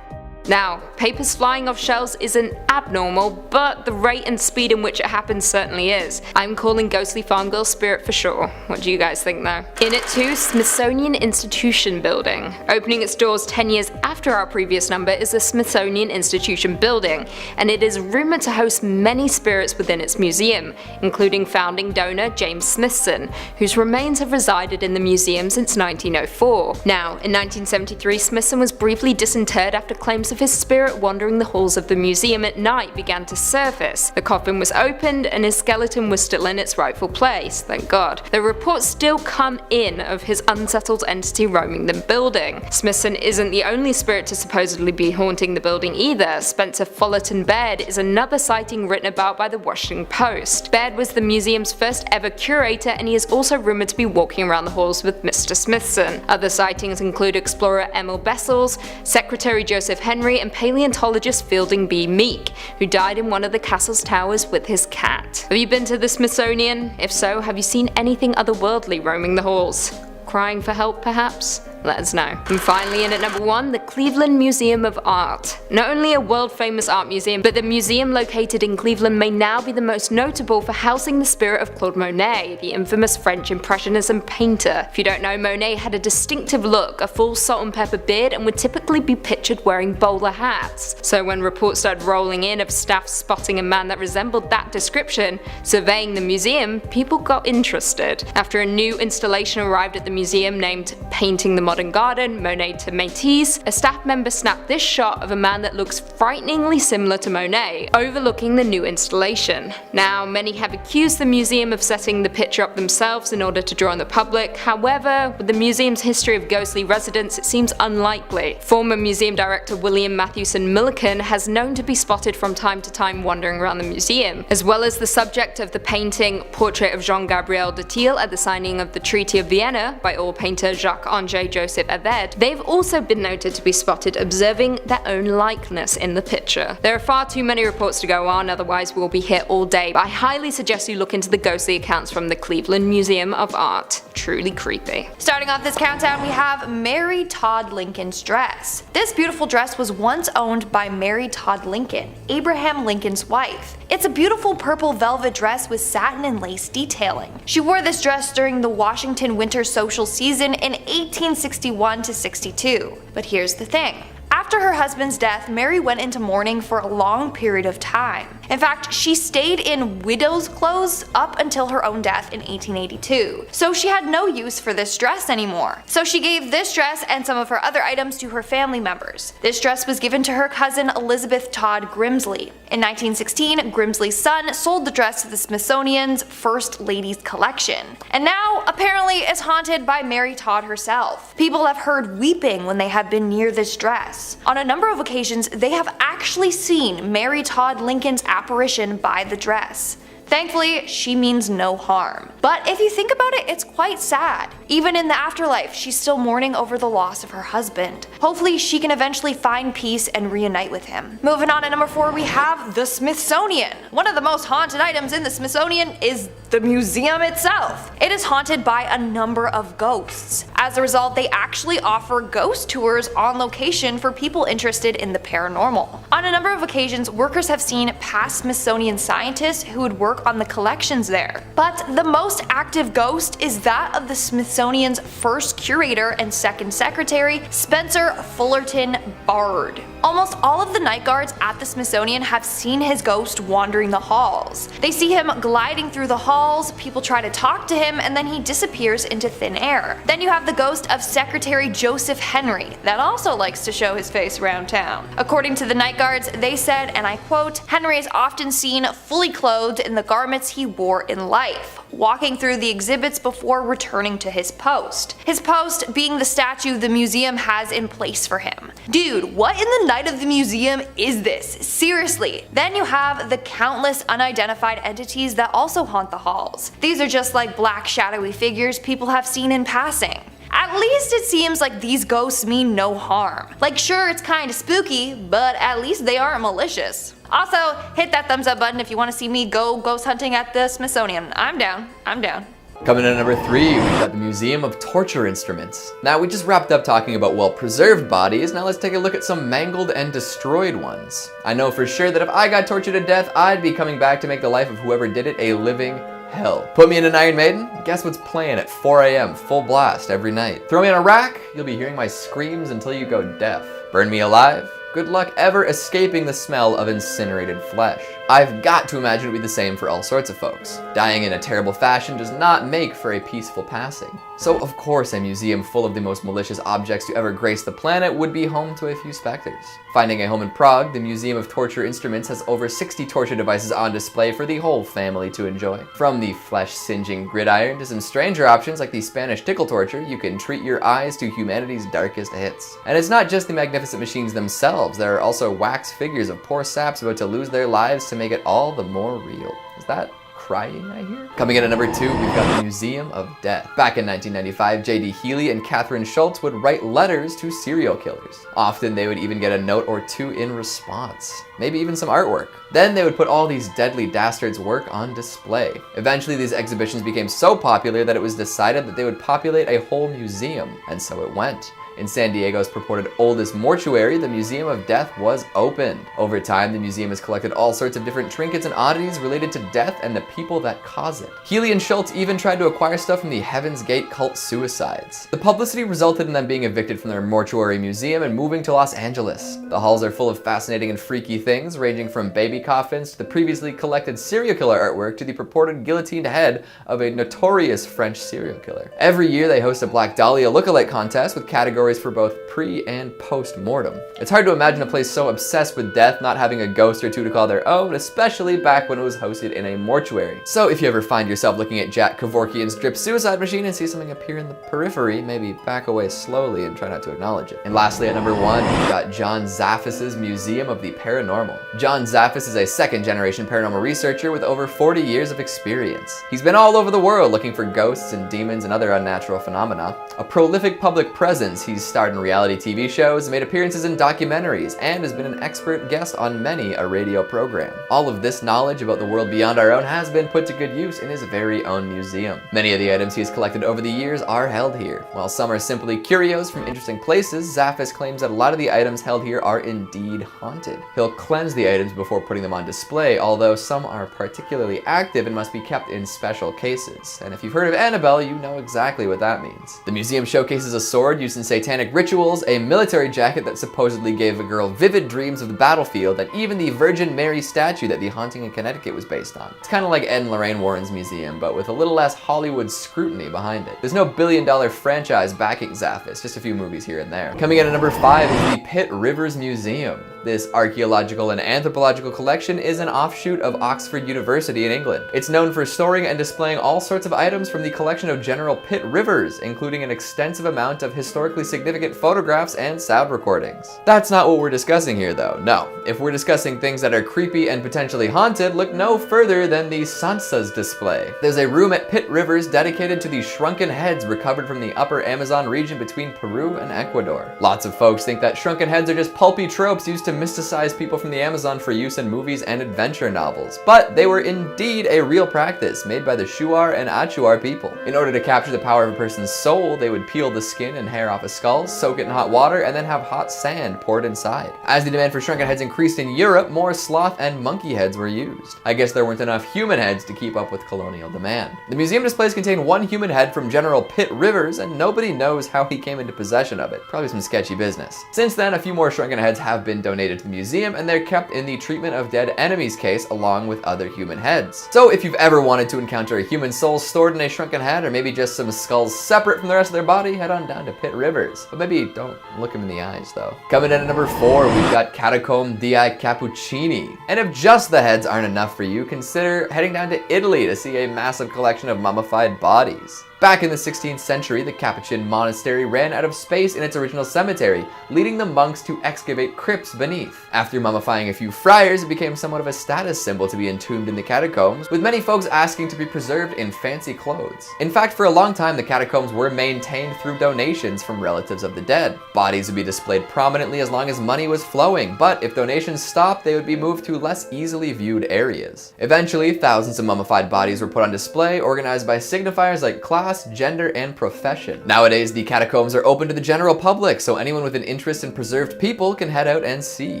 Now, papers flying off shelves isn't abnormal, but the rate and speed in which it happens certainly is. I'm calling ghostly farm girl spirit for sure. What do you guys think though? In it too, Smithsonian Institution Building. Opening its doors 10 years after our previous number is the Smithsonian Institution Building, and it is rumored to host many spirits within its museum, including founding donor James Smithson, whose remains have resided in the museum since 1904. Now, in 1973, Smithson was briefly disinterred after claims of his spirit wandering the halls of the museum at night began to surface. The coffin was opened and his skeleton was still in its rightful place, thank God. The reports still come in of his unsettled entity roaming the building. Smithson isn't the only spirit to supposedly be haunting the building either. Spencer Fullerton Baird is another sighting written about by the Washington Post. Baird was the museum's first ever curator, and he is also rumored to be walking around the halls with Mr. Smithson. Other sightings include explorer Emil Bessels, Secretary Joseph Henry, and paleontologist Fielding B. Meek, who died in one of the castle's towers with his cat. Have you been to the Smithsonian? If so, have you seen anything otherworldly roaming the halls? Crying for help, perhaps? Let us know. And finally, in at number 1, the Cleveland Museum of Art. Not only a world-famous art museum, but the museum located in Cleveland may now be the most notable for housing the spirit of Claude Monet, the infamous French Impressionism painter. If you don't know, Monet had a distinctive look, a full salt and pepper beard, and would typically be pictured wearing bowler hats. So when reports started rolling in of staff spotting a man that resembled that description surveying the museum, people got interested. After a new installation arrived at the museum named Painting the Modern Garden, Monet to Métis, a staff member snapped this shot of a man that looks frighteningly similar to Monet, overlooking the new installation. Now, many have accused the museum of setting the picture up themselves in order to draw on the public. However, with the museum's history of ghostly residents, it seems unlikely. Former museum director William Mathewson Milliken has known to be spotted from time to time wandering around the museum, as well as the subject of the painting Portrait of Jean-Gabriel de Thiel at the signing of the Treaty of Vienna by oil painter Jacques-André Joseph Aved. They've also been noted to be spotted observing their own likeness in the picture. There are far too many reports to go on, otherwise we'll be here all day, but I highly suggest you look into the ghostly accounts from the Cleveland Museum of Art. Truly creepy. Starting off this countdown, we have Mary Todd Lincoln's dress. This beautiful dress was once owned by Mary Todd Lincoln, Abraham Lincoln's wife. It's a beautiful purple velvet dress with satin and lace detailing. She wore this dress during the Washington winter social season in 1861 to 62. But here's the thing. After her husband's death, Mary went into mourning for a long period of time. In fact, she stayed in widow's clothes up until her own death in 1882. So she had no use for this dress anymore. So she gave this dress and some of her other items to her family members. This dress was given to her cousin Elizabeth Todd Grimsley. In 1916, Grimsley's son sold the dress to the Smithsonian's First Ladies Collection. And now, apparently, it's haunted by Mary Todd herself. People have heard weeping when they have been near this dress. On a number of occasions, they have actually seen Mary Todd Lincoln's apparition by the dress. Thankfully, she means no harm. But if you think about it, it's quite sad. Even in the afterlife, she's still mourning over the loss of her husband. Hopefully, she can eventually find peace and reunite with him. Moving on to number 4, we have the Smithsonian. One of the most haunted items in the Smithsonian is the museum itself. It is haunted by a number of ghosts. As a result, they actually offer ghost tours on location for people interested in the paranormal. On a number of occasions, workers have seen past Smithsonian scientists who would work on the collections there. But the most active ghost is that of the Smithsonian's first curator and second secretary, Spencer Fullerton Bard. Almost all of the night guards at the Smithsonian have seen his ghost wandering the halls. They see him gliding through the halls, people try to talk to him, and then he disappears into thin air. Then you have the ghost of Secretary Joseph Henry that also likes to show his face around town. According to the night guards, they said, and I quote, "Henry is often seen fully clothed in the garments he wore in life, walking through the exhibits before returning to his post. His post being the statue the museum has in place for him." Dude, what in the night of the museum is this? Seriously. Then you have the countless unidentified entities that also haunt the halls. These are just like black shadowy figures people have seen in passing. At least it seems like these ghosts mean no harm. Like, sure, it's kinda spooky, but at least they aren't malicious. Also, hit that thumbs up button if you want to see me go ghost hunting at the Smithsonian. I'm down. I'm down. Coming in at number 3, we've got the Museum of Torture Instruments. Now, we just wrapped up talking about well-preserved bodies, now let's take a look at some mangled and destroyed ones. I know for sure that if I got tortured to death, I'd be coming back to make the life of whoever did it a living hell. Put me in an Iron Maiden, guess what's playing at 4 AM, full blast every night. Throw me in a rack, you'll be hearing my screams until you go deaf. Burn me alive, good luck ever escaping the smell of incinerated flesh. I've got to imagine it would be the same for all sorts of folks. Dying in a terrible fashion does not make for a peaceful passing. So of course a museum full of the most malicious objects to ever grace the planet would be home to a few specters. Finding a home in Prague, the Museum of Torture Instruments has over 60 torture devices on display for the whole family to enjoy. From the flesh-singeing gridiron to some stranger options like the Spanish tickle torture, you can treat your eyes to humanity's darkest hits. And it's not just the magnificent machines themselves, there are also wax figures of poor saps about to lose their lives to make it all the more real. Is that crying I hear? Coming in at number 2, we've got the Museum of Death. Back in 1995, J.D. Healy and Catherine Schultz would write letters to serial killers. Often they would even get a note or two in response, maybe even some artwork. Then they would put all these deadly dastards' work on display. Eventually these exhibitions became so popular that it was decided that they would populate a whole museum, and so it went. In San Diego's purported oldest mortuary, the Museum of Death was opened. Over time, the museum has collected all sorts of different trinkets and oddities related to death and the people that cause it. Healy and Schultz even tried to acquire stuff from the Heaven's Gate cult suicides. The publicity resulted in them being evicted from their mortuary museum and moving to Los Angeles. The halls are full of fascinating and freaky things, ranging from baby coffins to the previously collected serial killer artwork to the purported guillotined head of a notorious French serial killer. Every year they host a Black Dahlia lookalike contest with categories for both pre and post-mortem. It's hard to imagine a place so obsessed with death not having a ghost or two to call their own, especially back when it was hosted in a mortuary. So if you ever find yourself looking at Jack Kevorkian's drip suicide machine and see something appear in the periphery, maybe back away slowly and try not to acknowledge it. And lastly, at number 1, we've got John Zaffis's Museum of the Paranormal. John Zaffis is a second-generation paranormal researcher with over 40 years of experience. He's been all over the world looking for ghosts and demons and other unnatural phenomena. A prolific public presence, he's starred in reality TV shows, made appearances in documentaries, and has been an expert guest on many a radio program. All of this knowledge about the world beyond our own has been put to good use in his very own museum. Many of the items he has collected over the years are held here. While some are simply curios from interesting places, Zaffis claims that a lot of the items held here are indeed haunted. He'll cleanse the items before putting them on display, although some are particularly active and must be kept in special cases. And if you've heard of Annabelle, you know exactly what that means. The museum showcases a sword used in satanic rituals, a military jacket that supposedly gave a girl vivid dreams of the battlefield, and even the Virgin Mary statue that the haunting in Connecticut was based on. It's kind of like Ed and Lorraine Warren's museum, but with a little less Hollywood scrutiny behind it. There's no billion-dollar franchise backing Zaffis, just a few movies here and there. Coming in at number 5 is the Pitt Rivers Museum. This archaeological and anthropological collection is an offshoot of Oxford University in England. It's known for storing and displaying all sorts of items from the collection of General Pitt Rivers, including an extensive amount of historically significant significant photographs and sound recordings. That's not what we're discussing here though, no. If we're discussing things that are creepy and potentially haunted, look no further than the Sansas display. There's a room at Pitt Rivers dedicated to the shrunken heads recovered from the upper Amazon region between Peru and Ecuador. Lots of folks think that shrunken heads are just pulpy tropes used to mysticize people from the Amazon for use in movies and adventure novels, but they were indeed a real practice made by the Shuar and Achuar people. In order to capture the power of a person's soul, they would peel the skin and hair off a skull, soak it in hot water, and then have hot sand poured inside. As the demand for shrunken heads increased in Europe, more sloth and monkey heads were used. I guess there weren't enough human heads to keep up with colonial demand. The museum displays contain one human head from General Pitt Rivers, and nobody knows how he came into possession of it. Probably some sketchy business. Since then, a few more shrunken heads have been donated to the museum, and they're kept in the treatment of dead enemies case along with other human heads. So if you've ever wanted to encounter a human soul stored in a shrunken head, or maybe just some skulls separate from the rest of their body, head on down to Pitt Rivers. But maybe don't look him in the eyes though. Coming in at number 4, we've got Catacombs di Capuchin. And if just the heads aren't enough for you, consider heading down to Italy to see a massive collection of mummified bodies. Back in the 16th century, the Capuchin monastery ran out of space in its original cemetery, leading the monks to excavate crypts beneath. After mummifying a few friars, it became somewhat of a status symbol to be entombed in the catacombs, with many folks asking to be preserved in fancy clothes. In fact, for a long time, the catacombs were maintained through donations from relatives of the dead. Bodies would be displayed prominently as long as money was flowing, but if donations stopped, they would be moved to less easily viewed areas. Eventually, thousands of mummified bodies were put on display, organized by signifiers like class, gender, and profession. Nowadays, the catacombs are open to the general public, so anyone with an interest in preserved people can head out and see.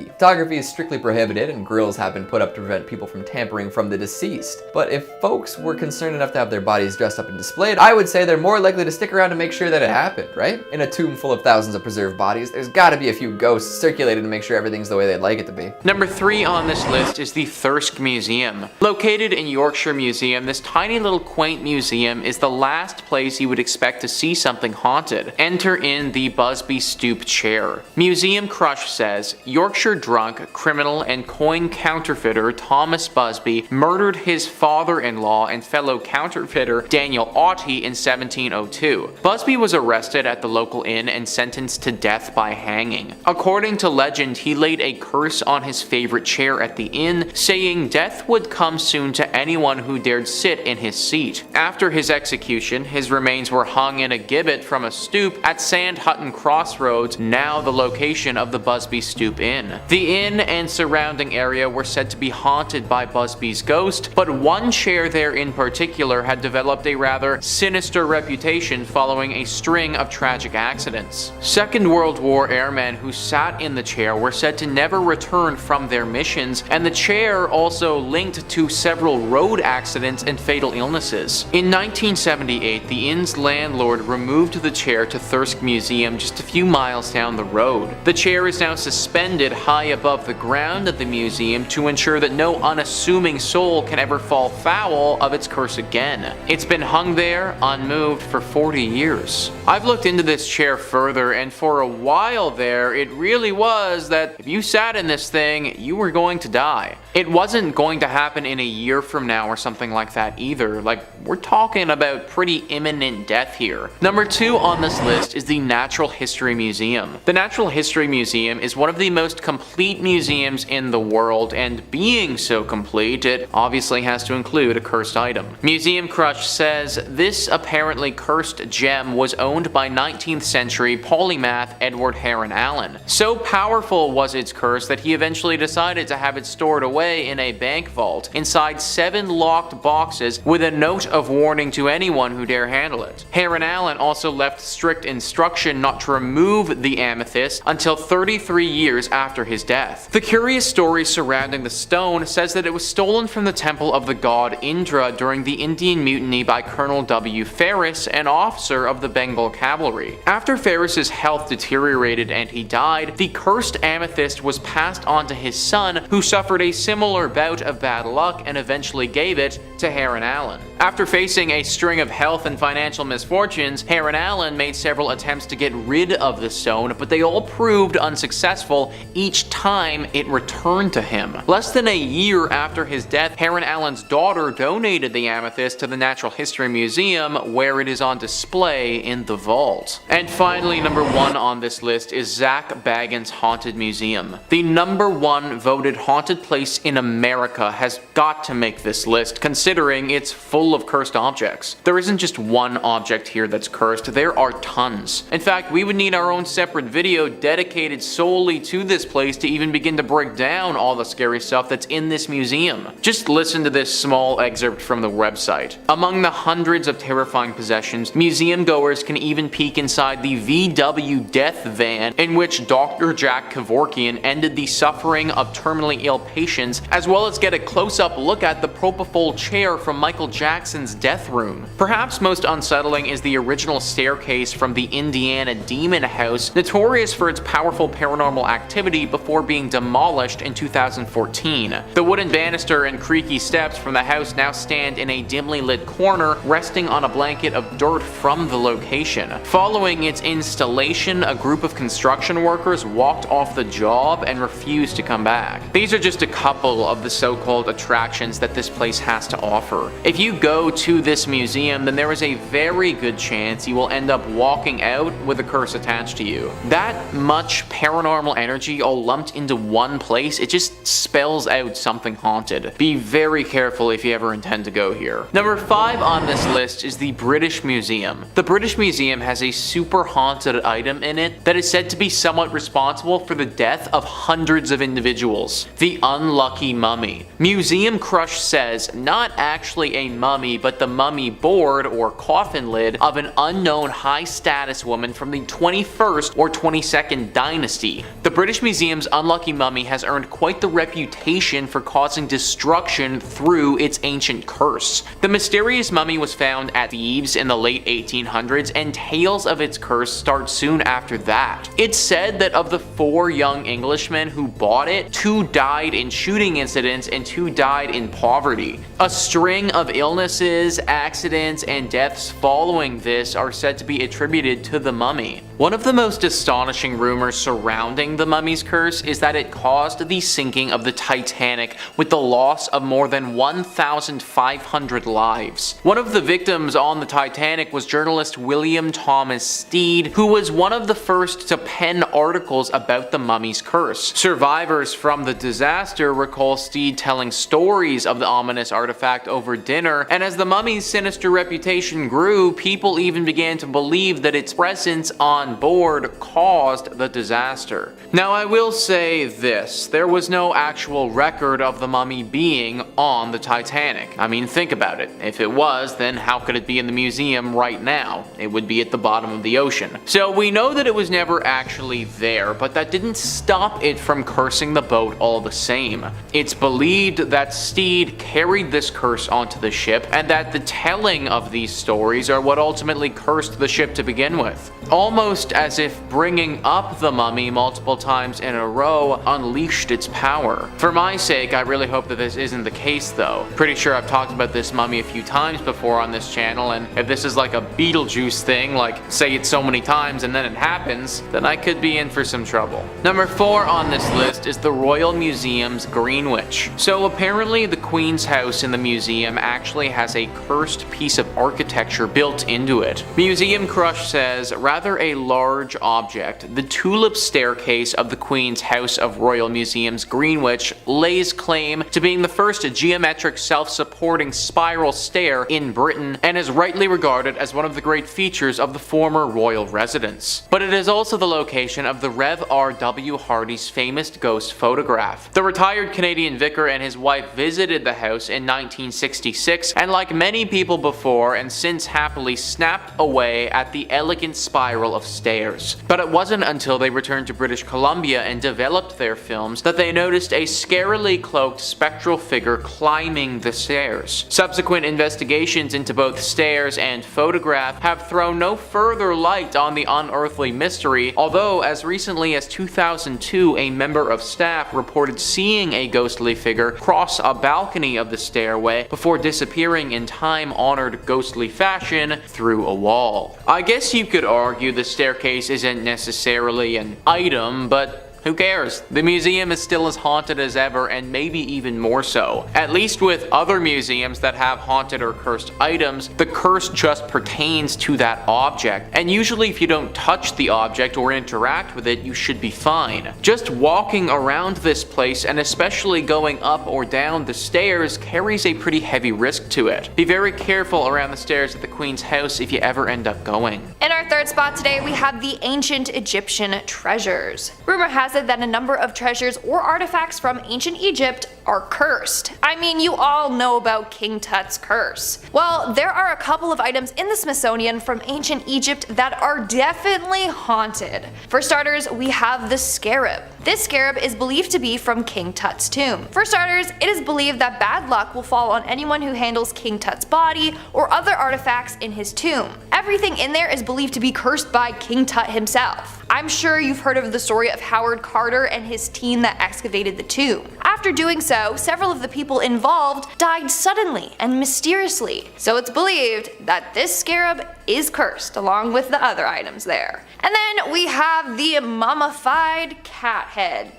Photography is strictly prohibited, and grills have been put up to prevent people from tampering from the deceased. But if folks were concerned enough to have their bodies dressed up and displayed, I would say they're more likely to stick around to make sure that it happened, right? In a tomb full of thousands of preserved bodies, there's gotta be a few ghosts circulated to make sure everything's the way they'd like it to be. Number 3 on this list is the Thirsk Museum. Located in Yorkshire Museum, this tiny little quaint museum is the last place you would expect to see something haunted. Enter in the Busby Stoop chair. Museum Crush says, Yorkshire drunk, criminal, and coin counterfeiter Thomas Busby murdered his father-in-law and fellow counterfeiter Daniel Aughty in 1702. Busby was arrested at the local inn and sentenced to death by hanging. According to legend, he laid a curse on his favorite chair at the inn, saying death would come soon to anyone who dared sit in his seat. After his execution, his remains were hung in a gibbet from a stoop at Sand Hutton Crossroads, now the location of the Busby Stoop Inn. The inn and surrounding area were said to be haunted by Busby's ghost, but one chair there in particular had developed a rather sinister reputation following a string of tragic accidents. Second World War airmen who sat in the chair were said to never return from their missions, and the chair also linked to several road accidents and fatal illnesses. In 1978, the inn's landlord removed the chair to Thirsk Museum just a few miles down the road. The chair is now suspended high above the ground at the museum to ensure that no unassuming soul can ever fall foul of its curse again. It's been hung there, unmoved, for 40 years. I've looked into this chair further, and for a while there, it really was that if you sat in this thing, you were going to die. It wasn't going to happen in a year from now or something like that either. Like, we're talking about pretty imminent death here. Number 2 on this list is the Natural History Museum. The Natural History Museum is one of the most complete museums in the world, and being so complete, it obviously has to include a cursed item. Museum Crush says this apparently cursed gem was owned by 19th century polymath Edward Heron Allen. So powerful was its curse that he eventually decided to have it stored away in a bank vault inside 7 locked boxes with a note of warning to anyone who dare handle it. Heron Allen also left strict instruction not to remove the amethyst until 33 years after his death. The curious story surrounding the stone says that it was stolen from the temple of the god Indra during the Indian Mutiny by Colonel W. Ferris, an officer of the Bengal Cavalry. After Ferris's health deteriorated and he died, the cursed amethyst was passed on to his son, who suffered a similar bout of bad luck and eventually gave it to Heron Allen. After facing a string of health and financial misfortunes, Heron Allen made several attempts to get rid of the stone, but they all proved unsuccessful each time it returned to him. Less than a year after his death, Heron Allen's daughter donated the amethyst to the Natural History Museum, where it is on display in the vault. And finally, number 1 on this list is Zach Baggins' Haunted Museum. The number 1 voted haunted place in America has got to make this list, considering it's full of cursed objects. There isn't just one object here that's cursed, there are tons. In fact, we would need our own separate video dedicated solely to this place to even begin to break down all the scary stuff that's in this museum. Just listen to this small excerpt from the website. Among the hundreds of terrifying possessions, museum goers can even peek inside the VW death van in which Dr. Jack Kevorkian ended the suffering of terminally ill patients, as well as get a close-up look at the propofol chair from Michael Jackson's death room. Perhaps most unsettling is the original staircase from the Indiana Demon House, notorious for its powerful paranormal activity before being demolished in 2014. The wooden banister and creaky steps from the house now stand in a dimly lit corner, resting on a blanket of dirt from the location. Following its installation, a group of construction workers walked off the job and refused to come back. These are just a couple of the so-called attractions that this place has to offer. If you go to this museum, then there is a very good chance you will end up walking out with a curse attached to you. That much paranormal energy all lumped into one place, it just spells out something haunted. Be very careful if you ever intend to go here. Number 5 on this list is the British Museum. The British Museum has a super haunted item in it that is said to be somewhat responsible for the death of hundreds of individuals. The unlucky mummy. Museum Crush says not actually a mummy, but the mummy board or coffin lid of an unknown high status woman from the 21st or 22nd dynasty. The British Museum's unlucky mummy has earned quite the reputation for causing destruction through its ancient curse. The mysterious mummy was found at Thebes in the late 1800s, and tales of its curse start soon after that. It's said that of the 4 young Englishmen who bought it, 2 died in shooting incidents and 2 died in poverty. A string of illnesses, accidents, and deaths following this are said to be attributed to the mummy. One of the most astonishing rumors surrounding the mummy's curse is that it caused the sinking of the Titanic with the loss of more than 1,500 lives. One of the victims on the Titanic was journalist William Thomas Stead, who was one of the first to pen articles about the mummy's curse. Survivors from the disaster recall Stead telling stories of the ominous artifact over dinner, and as the mummy's sinister reputation grew, people even began to believe that its presence on board caused the disaster. Now, I will say this, there was no actual record of the mummy being on the Titanic. I mean, think about it. If it was, then how could it be in the museum right now? It would be at the bottom of the ocean. So we know that it was never actually there, but that didn't stop it from cursing the boat all the same. It's believed that Stead carried this curse onto the ship, and that the telling of these stories are what ultimately cursed the ship to begin with. Almost as if bringing up the mummy multiple times in a row unleashed its power. For my sake, I really hope that this isn't the case though. Pretty sure I've talked about this mummy a few times before on this channel, and if this is like a Beetlejuice thing, like say it so many times and then it happens, then I could be in for some trouble. Number 4 on this list is the Royal Museum's Green Witch. So apparently the Queen's house in the museum actually has a cursed piece of architecture built into it. Museum Crush says, rather a large object, the tulip staircase of the Queen's House of Royal Museum's Green Witch lays claim to being the first geometric self-supporting spiral stair in Britain, and is rightly regarded as one of the great features of the former royal residence. But it is also the location of the Rev R.W. Hardy's famous ghost photograph. The retired Canadian vicar and his wife visited the house in 1966, and like many people before and since happily snapped away at the elegant spiral of stairs. But it wasn't until they returned to British Columbia and developed their films that they noticed a scarily cloaked spectral figure climbing the stairs. Subsequent investigations into both stairs and photograph have thrown no further light on the unearthly mystery, although as recently as 2002 a member of staff reported seeing a ghostly figure cross a balcony of the stairway before disappearing in time-honored ghostly fashion through a wall. I guess you could argue the staircase isn't necessarily an item, but who cares? The museum is still as haunted as ever, and maybe even more so. At least with other museums that have haunted or cursed items, the curse just pertains to that object, and usually if you don't touch the object or interact with it, you should be fine. Just walking around this place, and especially going up or down the stairs, carries a pretty heavy risk to it. Be very careful around the stairs at the Queen's house if you ever end up going. In our third spot today, we have the ancient Egyptian treasures. Rumor has it that a number of treasures or artifacts from ancient Egypt are cursed. I mean, you all know about King Tut's curse. Well, there are a couple of items in the Smithsonian from ancient Egypt that are definitely haunted. For starters, we have the scarab. This scarab is believed to be from King Tut's tomb. For starters, it is believed that bad luck will fall on anyone who handles King Tut's body or other artifacts in his tomb. Everything in there is believed to be cursed by King Tut himself. I'm sure you've heard of the story of Howard Carter and his team that excavated the tomb. After doing so, several of the people involved died suddenly and mysteriously, so it's believed that this scarab is cursed along with the other items there. And then we have the mummified cat head.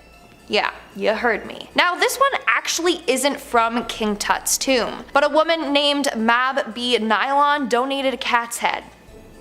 Yeah, you heard me. Now this one actually isn't from King Tut's tomb, but a woman named Mab B. Nylon donated a cat's head.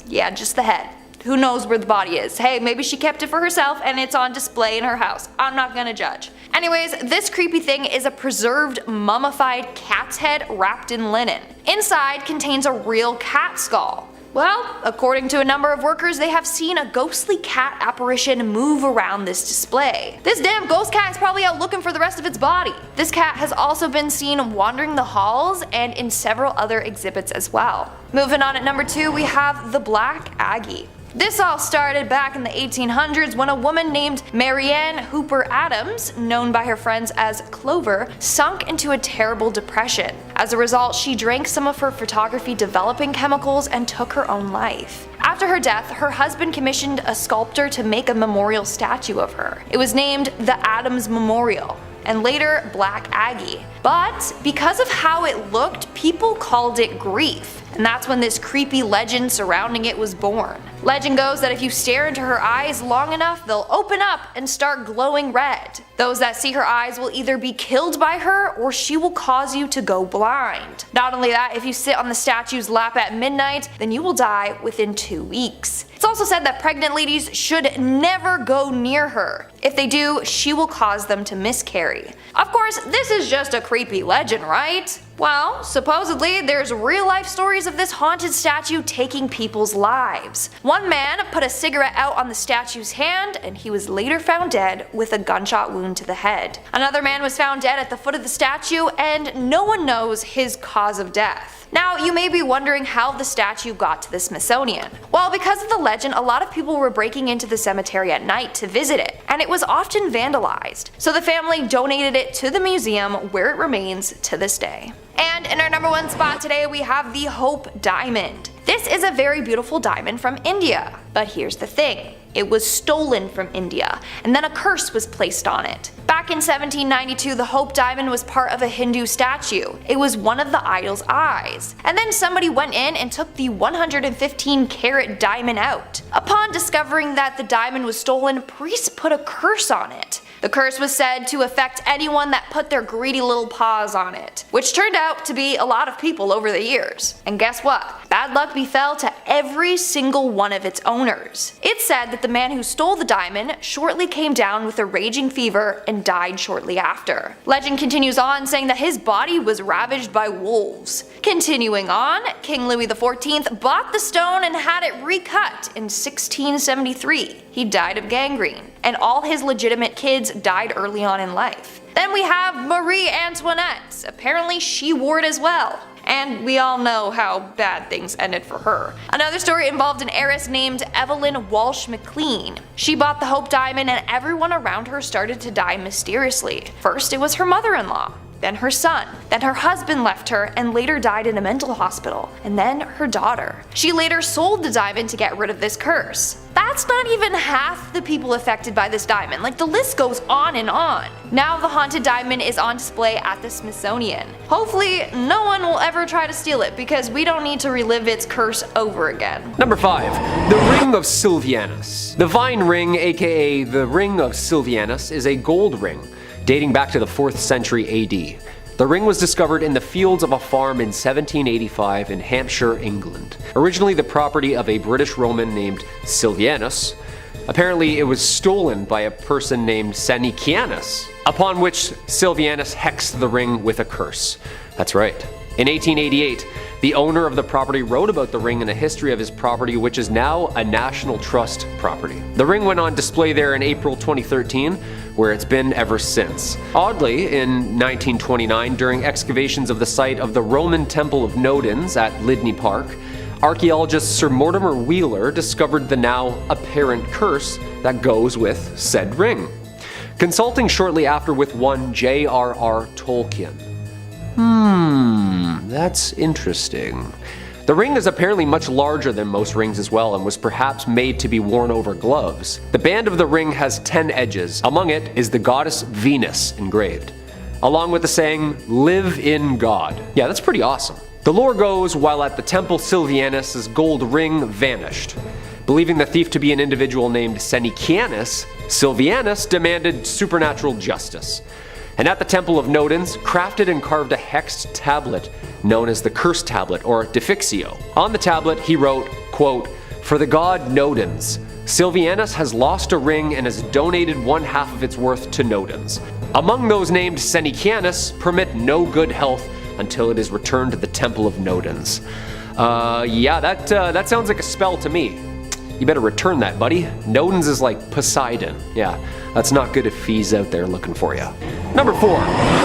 Yeah, just the head. Who knows where the body is? Hey, maybe she kept it for herself and it's on display in her house. I'm not gonna judge. Anyways, this creepy thing is a preserved mummified cat's head wrapped in linen. Inside contains a real cat skull. Well, according to a number of workers, they have seen a ghostly cat apparition move around this display. This damn ghost cat is probably out looking for the rest of its body. This cat has also been seen wandering the halls and in several other exhibits as well. Moving on at number 2, we have the Black Aggie. This all started back in the 1800s when a woman named Marianne Hooper Adams, known by her friends as Clover, sunk into a terrible depression. As a result, she drank some of her photography developing chemicals and took her own life. After her death, her husband commissioned a sculptor to make a memorial statue of her. It was named the Adams Memorial, and later Black Aggie. But because of how it looked, people called it Grief, and that's when this creepy legend surrounding it was born. Legend goes that if you stare into her eyes long enough, they'll open up and start glowing red. Those that see her eyes will either be killed by her or she will cause you to go blind. Not only that, if you sit on the statue's lap at midnight, then you will die within 2 weeks. It's also said that pregnant ladies should never go near her. If they do, she will cause them to miscarry. Of course, this is just a creepy legend, right? Well, supposedly there's real life stories of this haunted statue taking people's lives. One man put a cigarette out on the statue's hand and he was later found dead with a gunshot wound to the head. Another man was found dead at the foot of the statue and no one knows his cause of death. Now, you may be wondering how the statue got to the Smithsonian. Well, because of the legend, a lot of people were breaking into the cemetery at night to visit it, and it was often vandalized. So the family donated it to the museum where it remains to this day. And in our number 1 spot today, we have the Hope Diamond. This is a very beautiful diamond from India, but here's the thing. It was stolen from India, and then a curse was placed on it. Back in 1792, the Hope Diamond was part of a Hindu statue. It was one of the idol's eyes. And then somebody went in and took the 115-carat diamond out. Upon discovering that the diamond was stolen, priests put a curse on it. The curse was said to affect anyone that put their greedy little paws on it, which turned out to be a lot of people over the years. And guess what? Bad luck befell to every single one of its owners. It's said that the man who stole the diamond shortly came down with a raging fever and died shortly after. Legend continues on saying that his body was ravaged by wolves. Continuing on, King Louis XIV bought the stone and had it recut in 1673. He died of gangrene, and all his legitimate kids kids died early on in life. Then we have Marie Antoinette. Apparently she wore it as well. And we all know how bad things ended for her. Another story involved an heiress named Evelyn Walsh McLean. She bought the Hope Diamond and everyone around her started to die mysteriously. First it was her mother-in-law, then her son, then her husband left her and later died in a mental hospital, and then her daughter. She later sold the diamond to get rid of this curse. That's not even half the people affected by this diamond, like the list goes on and on. Now the haunted diamond is on display at the Smithsonian. Hopefully no one will ever try to steal it because we don't need to relive its curse over again. Number 5. The Ring of Sylvanas. The Vine Ring, aka the Ring of Sylvanas, is a gold ring dating back to the 4th century AD. The ring was discovered in the fields of a farm in 1785 in Hampshire, England. Originally the property of a British Roman named Sylvanus, apparently it was stolen by a person named Sanicianus, upon which Sylvanus hexed the ring with a curse. That's right. In 1888, the owner of the property wrote about the ring in a history of his property, which is now a National Trust property. The ring went on display there in April 2013, where it's been ever since. Oddly, in 1929, during excavations of the site of the Roman Temple of Nodens at Lydney Park, archaeologist Sir Mortimer Wheeler discovered the now apparent curse that goes with said ring. Consulting shortly after with one J.R.R. Tolkien. That's interesting. The ring is apparently much larger than most rings as well and was perhaps made to be worn over gloves. The band of the ring has 10 edges. Among it is the goddess Venus engraved, along with the saying, "Live in God." Yeah, that's pretty awesome. The lore goes, while at the temple Sylvanus' gold ring vanished. Believing the thief to be an individual named Sanicianus, Sylvanus demanded supernatural justice. And at the Temple of Nodens, crafted and carved a hexed tablet known as the Curse Tablet, or Defixio. On the tablet, he wrote, quote, "For the god Nodens, Sylvanus has lost a ring and has donated 1/2 of its worth to Nodens. Among those named Sanicianus, permit no good health until it is returned to the Temple of Nodens." Yeah, that sounds like a spell to me. You better return that, buddy. Nodens is like Poseidon. Yeah, that's not good if he's out there looking for you. Number 4.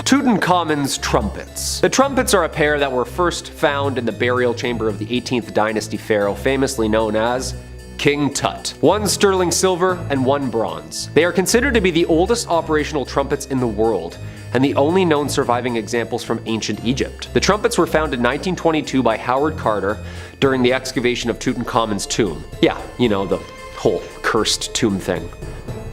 Tutankhamen's Trumpets. The trumpets are a pair that were first found in the burial chamber of the 18th dynasty pharaoh, famously known as King Tut. One sterling silver and one bronze. They are considered to be the oldest operational trumpets in the world, and the only known surviving examples from ancient Egypt. The trumpets were found in 1922 by Howard Carter during the excavation of Tutankhamun's tomb. Yeah, you know, the whole cursed tomb thing.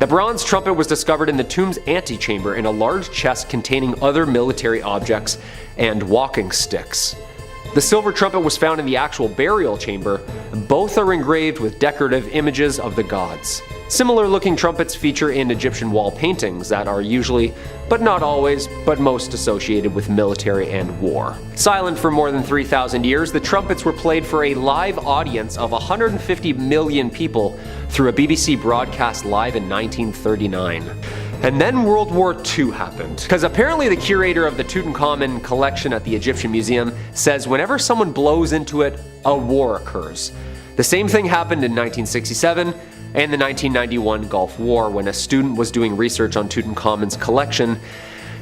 The bronze trumpet was discovered in the tomb's antechamber in a large chest containing other military objects and walking sticks. The silver trumpet was found in the actual burial chamber. Both are engraved with decorative images of the gods. Similar looking trumpets feature in Egyptian wall paintings that are usually, but not always, but most associated with military and war. Silent for more than 3,000 years, the trumpets were played for a live audience of 150 million people through a BBC broadcast live in 1939. And then World War II happened. Because apparently the curator of the Tutankhamun collection at the Egyptian Museum says whenever someone blows into it, a war occurs. The same thing happened in 1967 and the 1991 Gulf War when a student was doing research on Tutankhamun's collection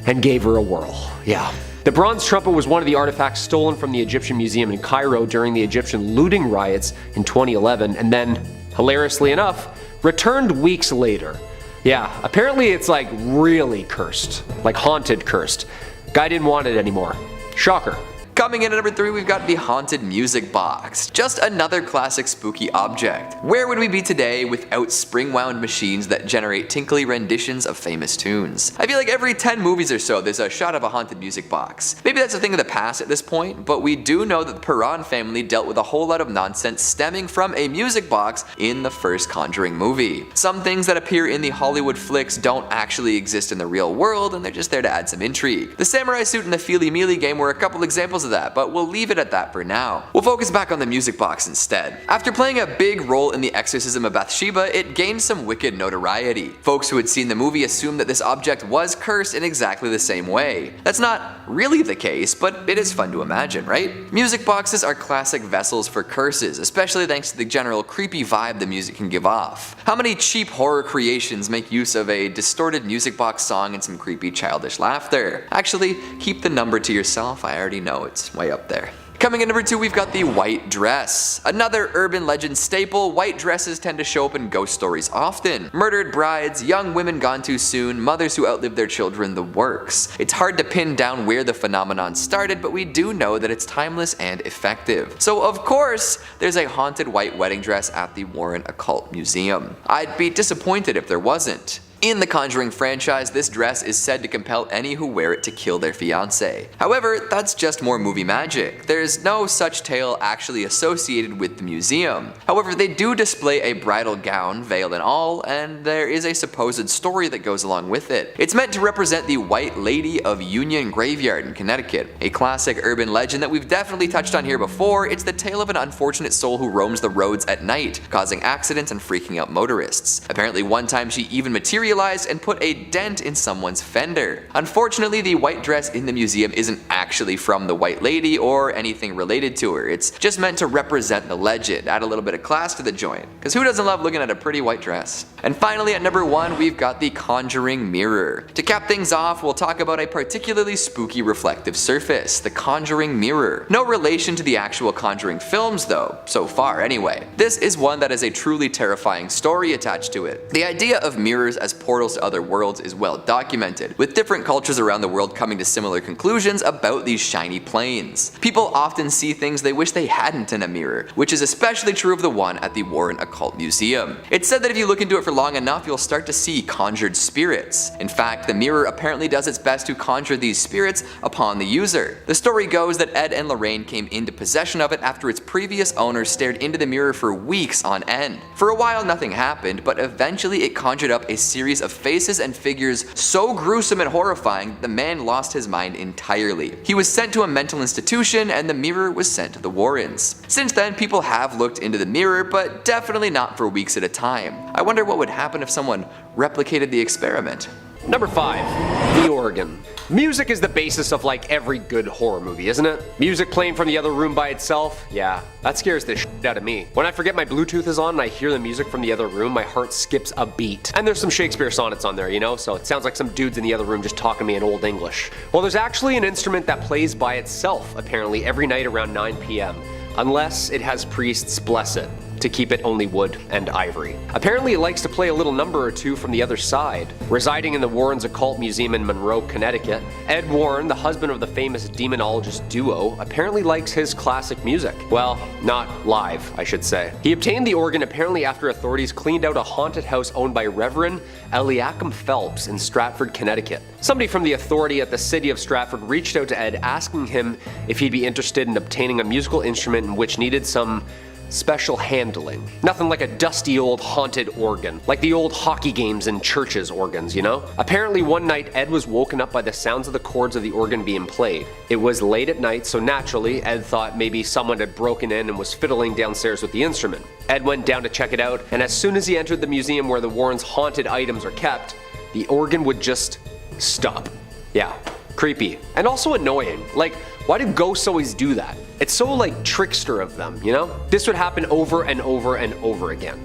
and gave her a whirl. Yeah. The bronze trumpet was one of the artifacts stolen from the Egyptian Museum in Cairo during the Egyptian looting riots in 2011 and then, hilariously enough, returned weeks later. Yeah, apparently it's like really cursed, like haunted cursed. Guy didn't want it anymore. Shocker. Coming in at number 3, we've got the Haunted Music Box. Just another classic spooky object. Where would we be today without spring-wound machines that generate tinkly renditions of famous tunes? I feel like every 10 movies or so there's a shot of a haunted music box. Maybe that's a thing of the past at this point, but we do know that the Perron family dealt with a whole lot of nonsense stemming from a music box in the first Conjuring movie. Some things that appear in the Hollywood flicks don't actually exist in the real world, and they're just there to add some intrigue. The samurai suit in the Feely Mealy game were a couple examples of of that, but we'll leave it at that for now. We'll focus back on the music box instead. After playing a big role in the exorcism of Bathsheba, it gained some wicked notoriety. Folks who had seen the movie assumed that this object was cursed in exactly the same way. That's not really the case, but it is fun to imagine, right? Music boxes are classic vessels for curses, especially thanks to the general creepy vibe the music can give off. How many cheap horror creations make use of a distorted music box song and some creepy childish laughter? Actually, keep the number to yourself, I already know it's way up there. Coming in number 2, we've got the white dress. Another urban legend staple, white dresses tend to show up in ghost stories often. Murdered brides, young women gone too soon, mothers who outlive their children, the works. It's hard to pin down where the phenomenon started, but we do know that it's timeless and effective. So of course, there's a haunted white wedding dress at the Warren Occult Museum. I'd be disappointed if there wasn't. In the Conjuring franchise, this dress is said to compel any who wear it to kill their fiancé. However, that's just more movie magic. There's no such tale actually associated with the museum. However, they do display a bridal gown, veil and all, and there is a supposed story that goes along with it. It's meant to represent the White Lady of Union Graveyard in Connecticut, a classic urban legend that we've definitely touched on here before. It's the tale of an unfortunate soul who roams the roads at night, causing accidents and freaking out motorists. Apparently one time she even materialized and put a dent in someone's fender. Unfortunately, the white dress in the museum isn't actually from the White Lady or anything related to her. It's just meant to represent the legend, add a little bit of class to the joint, because who doesn't love looking at a pretty white dress? And finally at number 1, we've got the Conjuring Mirror. To cap things off, we'll talk about a particularly spooky reflective surface, the Conjuring Mirror. No relation to the actual Conjuring films though, so far anyway. This is one that has a truly terrifying story attached to it. The idea of mirrors as portals to other worlds is well documented, with different cultures around the world coming to similar conclusions about these shiny planes. People often see things they wish they hadn't in a mirror, which is especially true of the one at the Warren Occult Museum. It's said that if you look into it for long enough, you'll start to see conjured spirits. In fact, the mirror apparently does its best to conjure these spirits upon the user. The story goes that Ed and Lorraine came into possession of it after its previous owner stared into the mirror for weeks on end. For a while nothing happened, but eventually it conjured up a series of faces and figures so gruesome and horrifying the man lost his mind entirely. He was sent to a mental institution and the mirror was sent to the Warrens. Since then, people have looked into the mirror, but definitely not for weeks at a time. I wonder what would happen if someone replicated the experiment. Number 5, the organ. Music is the basis of like every good horror movie, isn't it? Music playing from the other room by itself? Yeah, that scares the shit out of me. When I forget my Bluetooth is on and I hear the music from the other room, my heart skips a beat. And there's some Shakespeare sonnets on there, you know, so it sounds like some dudes in the other room just talking to me in Old English. Well, there's actually an instrument that plays by itself, apparently, every night around 9 p.m. Unless it has priests bless it to keep it only wood and ivory. Apparently it likes to play a little number or two from the other side. Residing in the Warrens Occult Museum in Monroe, Connecticut, Ed Warren, the husband of the famous demonologist duo, apparently likes his classic music. Well, not live, I should say. He obtained the organ apparently after authorities cleaned out a haunted house owned by Reverend Eliakim Phelps in Stratford, Connecticut. Somebody from the authority at the city of Stratford reached out to Ed asking him if he'd be interested in obtaining a musical instrument in which needed some special handling. Nothing like a dusty old haunted organ, like the old hockey games in churches organs, you know? Apparently one night Ed was woken up by the sounds of the chords of the organ being played. It was late at night, so naturally Ed thought maybe someone had broken in and was fiddling downstairs with the instrument. Ed went down to check it out, and as soon as he entered the museum where the Warrens' haunted items are kept, the organ would just stop. Yeah, creepy. And also annoying. Like, why do ghosts always do that? It's so like trickster of them, you know? This would happen over and over and over again.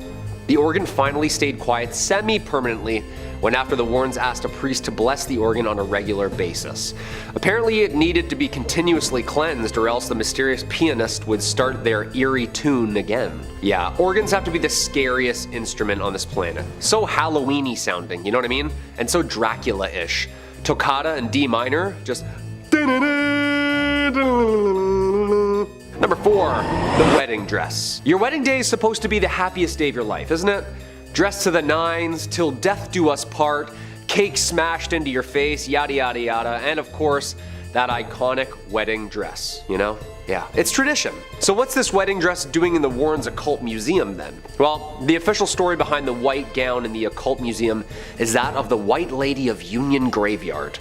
The organ finally stayed quiet semi-permanently when after the Warrens asked a priest to bless the organ on a regular basis. Apparently it needed to be continuously cleansed or else the mysterious pianist would start their eerie tune again. Yeah, organs have to be the scariest instrument on this planet. So Halloween-y sounding, you know what I mean? And so Dracula-ish. Toccata in D minor, just Number 4, the wedding dress. Your wedding day is supposed to be the happiest day of your life, isn't it? Dressed to the nines, till death do us part, cake smashed into your face, yada yada yada, and of course, that iconic wedding dress, you know? Yeah, it's tradition. So what's this wedding dress doing in the Warrens Occult Museum then? Well, the official story behind the white gown in the Occult Museum is that of the White Lady of Union Graveyard.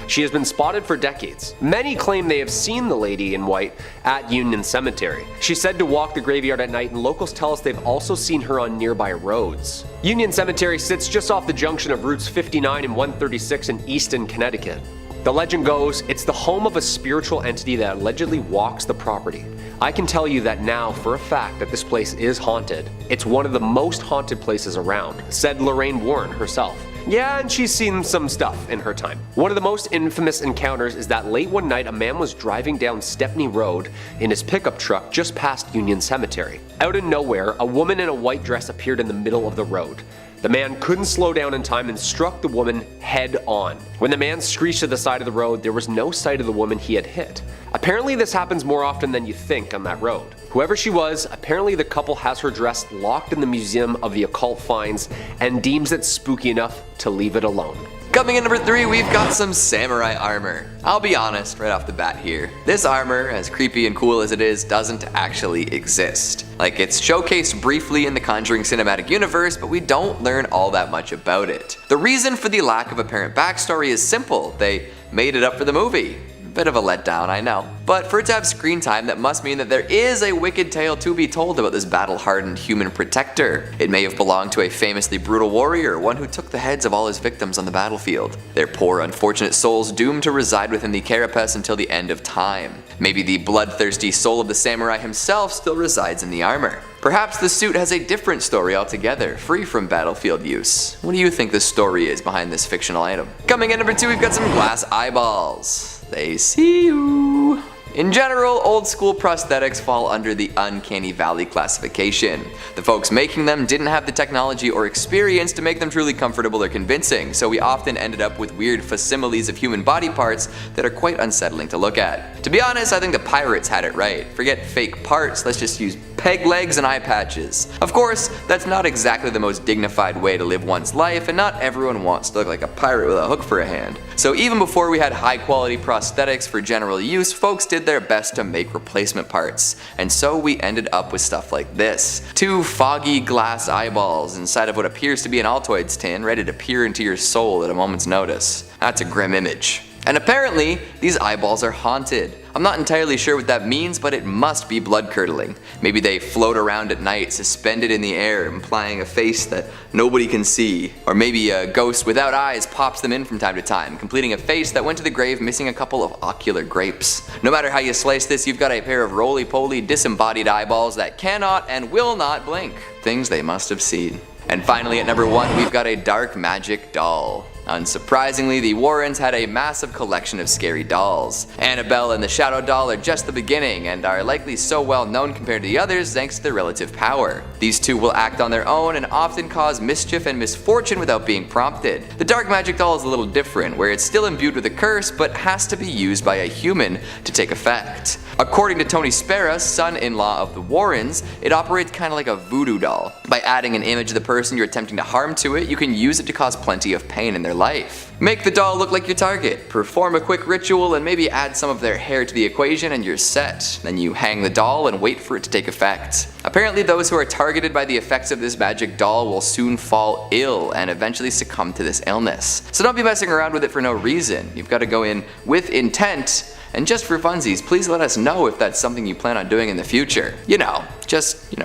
She has been spotted for decades. Many claim they have seen the lady in white at Union Cemetery. She's said to walk the graveyard at night, and locals tell us they've also seen her on nearby roads. Union Cemetery sits just off the junction of routes 59 and 136 in Easton, Connecticut. The legend goes, it's the home of a spiritual entity that allegedly walks the property. I can tell you that now for a fact that this place is haunted. It's one of the most haunted places around, said Lorraine Warren herself. Yeah, and she's seen some stuff in her time. One of the most infamous encounters is that late one night a man was driving down Stepney Road in his pickup truck just past Union Cemetery. Out of nowhere, a woman in a white dress appeared in the middle of the road. The man couldn't slow down in time and struck the woman head on. When the man screeched to the side of the road, there was no sight of the woman he had hit. Apparently this happens more often than you think on that road. Whoever she was, apparently the couple has her dress locked in the Museum of the Occult Finds and deems it spooky enough to leave it alone. Coming in number 3, we've got some samurai armor. I'll be honest right off the bat here. This armor, as creepy and cool as it is, doesn't actually exist. Like, it's showcased briefly in the Conjuring cinematic universe, but we don't learn all that much about it. The reason for the lack of apparent backstory is simple. They made it up for the movie. Bit of a letdown, I know. But for it to have screen time, that must mean that there is a wicked tale to be told about this battle-hardened human protector. It may have belonged to a famously brutal warrior, one who took the heads of all his victims on the battlefield. Their poor, unfortunate souls doomed to reside within the carapace until the end of time. Maybe the bloodthirsty soul of the samurai himself still resides in the armor. Perhaps the suit has a different story altogether, free from battlefield use. What do you think the story is behind this fictional item? Coming in number 2, we've got some glass eyeballs. They see you. In general, old school prosthetics fall under the uncanny valley classification. The folks making them didn't have the technology or experience to make them truly comfortable or convincing, so we often ended up with weird facsimiles of human body parts that are quite unsettling to look at. To be honest, I think the pirates had it right. Forget fake parts, let's just use peg legs and eye patches. Of course, that's not exactly the most dignified way to live one's life, and not everyone wants to look like a pirate with a hook for a hand. So even before we had high quality prosthetics for general use, folks did their best to make replacement parts. And so we ended up with stuff like this. 2 foggy glass eyeballs inside of what appears to be an Altoids tin, ready to peer into your soul at a moment's notice. That's a grim image. And apparently, these eyeballs are haunted. I'm not entirely sure what that means, but it must be blood-curdling. Maybe they float around at night, suspended in the air, implying a face that nobody can see. Or maybe a ghost without eyes pops them in from time to time, completing a face that went to the grave missing a couple of ocular grapes. No matter how you slice this, you've got a pair of roly-poly, disembodied eyeballs that cannot and will not blink. Things they must have seen. And finally, at number 1, we've got a dark magic doll. Unsurprisingly, the Warrens had a massive collection of scary dolls. Annabelle and the Shadow Doll are just the beginning, and are likely so well known compared to the others thanks to their relative power. These two will act on their own and often cause mischief and misfortune without being prompted. The Dark Magic Doll is a little different, where it's still imbued with a curse, but has to be used by a human to take effect. According to Tony Spera, son-in-law of the Warrens, it operates kinda like a voodoo doll. By adding an image of the person you're attempting to harm to it, you can use it to cause plenty of pain in their life. Make the doll look like your target, perform a quick ritual, and maybe add some of their hair to the equation and you're set. Then you hang the doll and wait for it to take effect. Apparently those who are targeted by the effects of this magic doll will soon fall ill and eventually succumb to this illness. So don't be messing around with it for no reason. You've got to go in with intent. And just for funsies, please let us know if that's something you plan on doing in the future.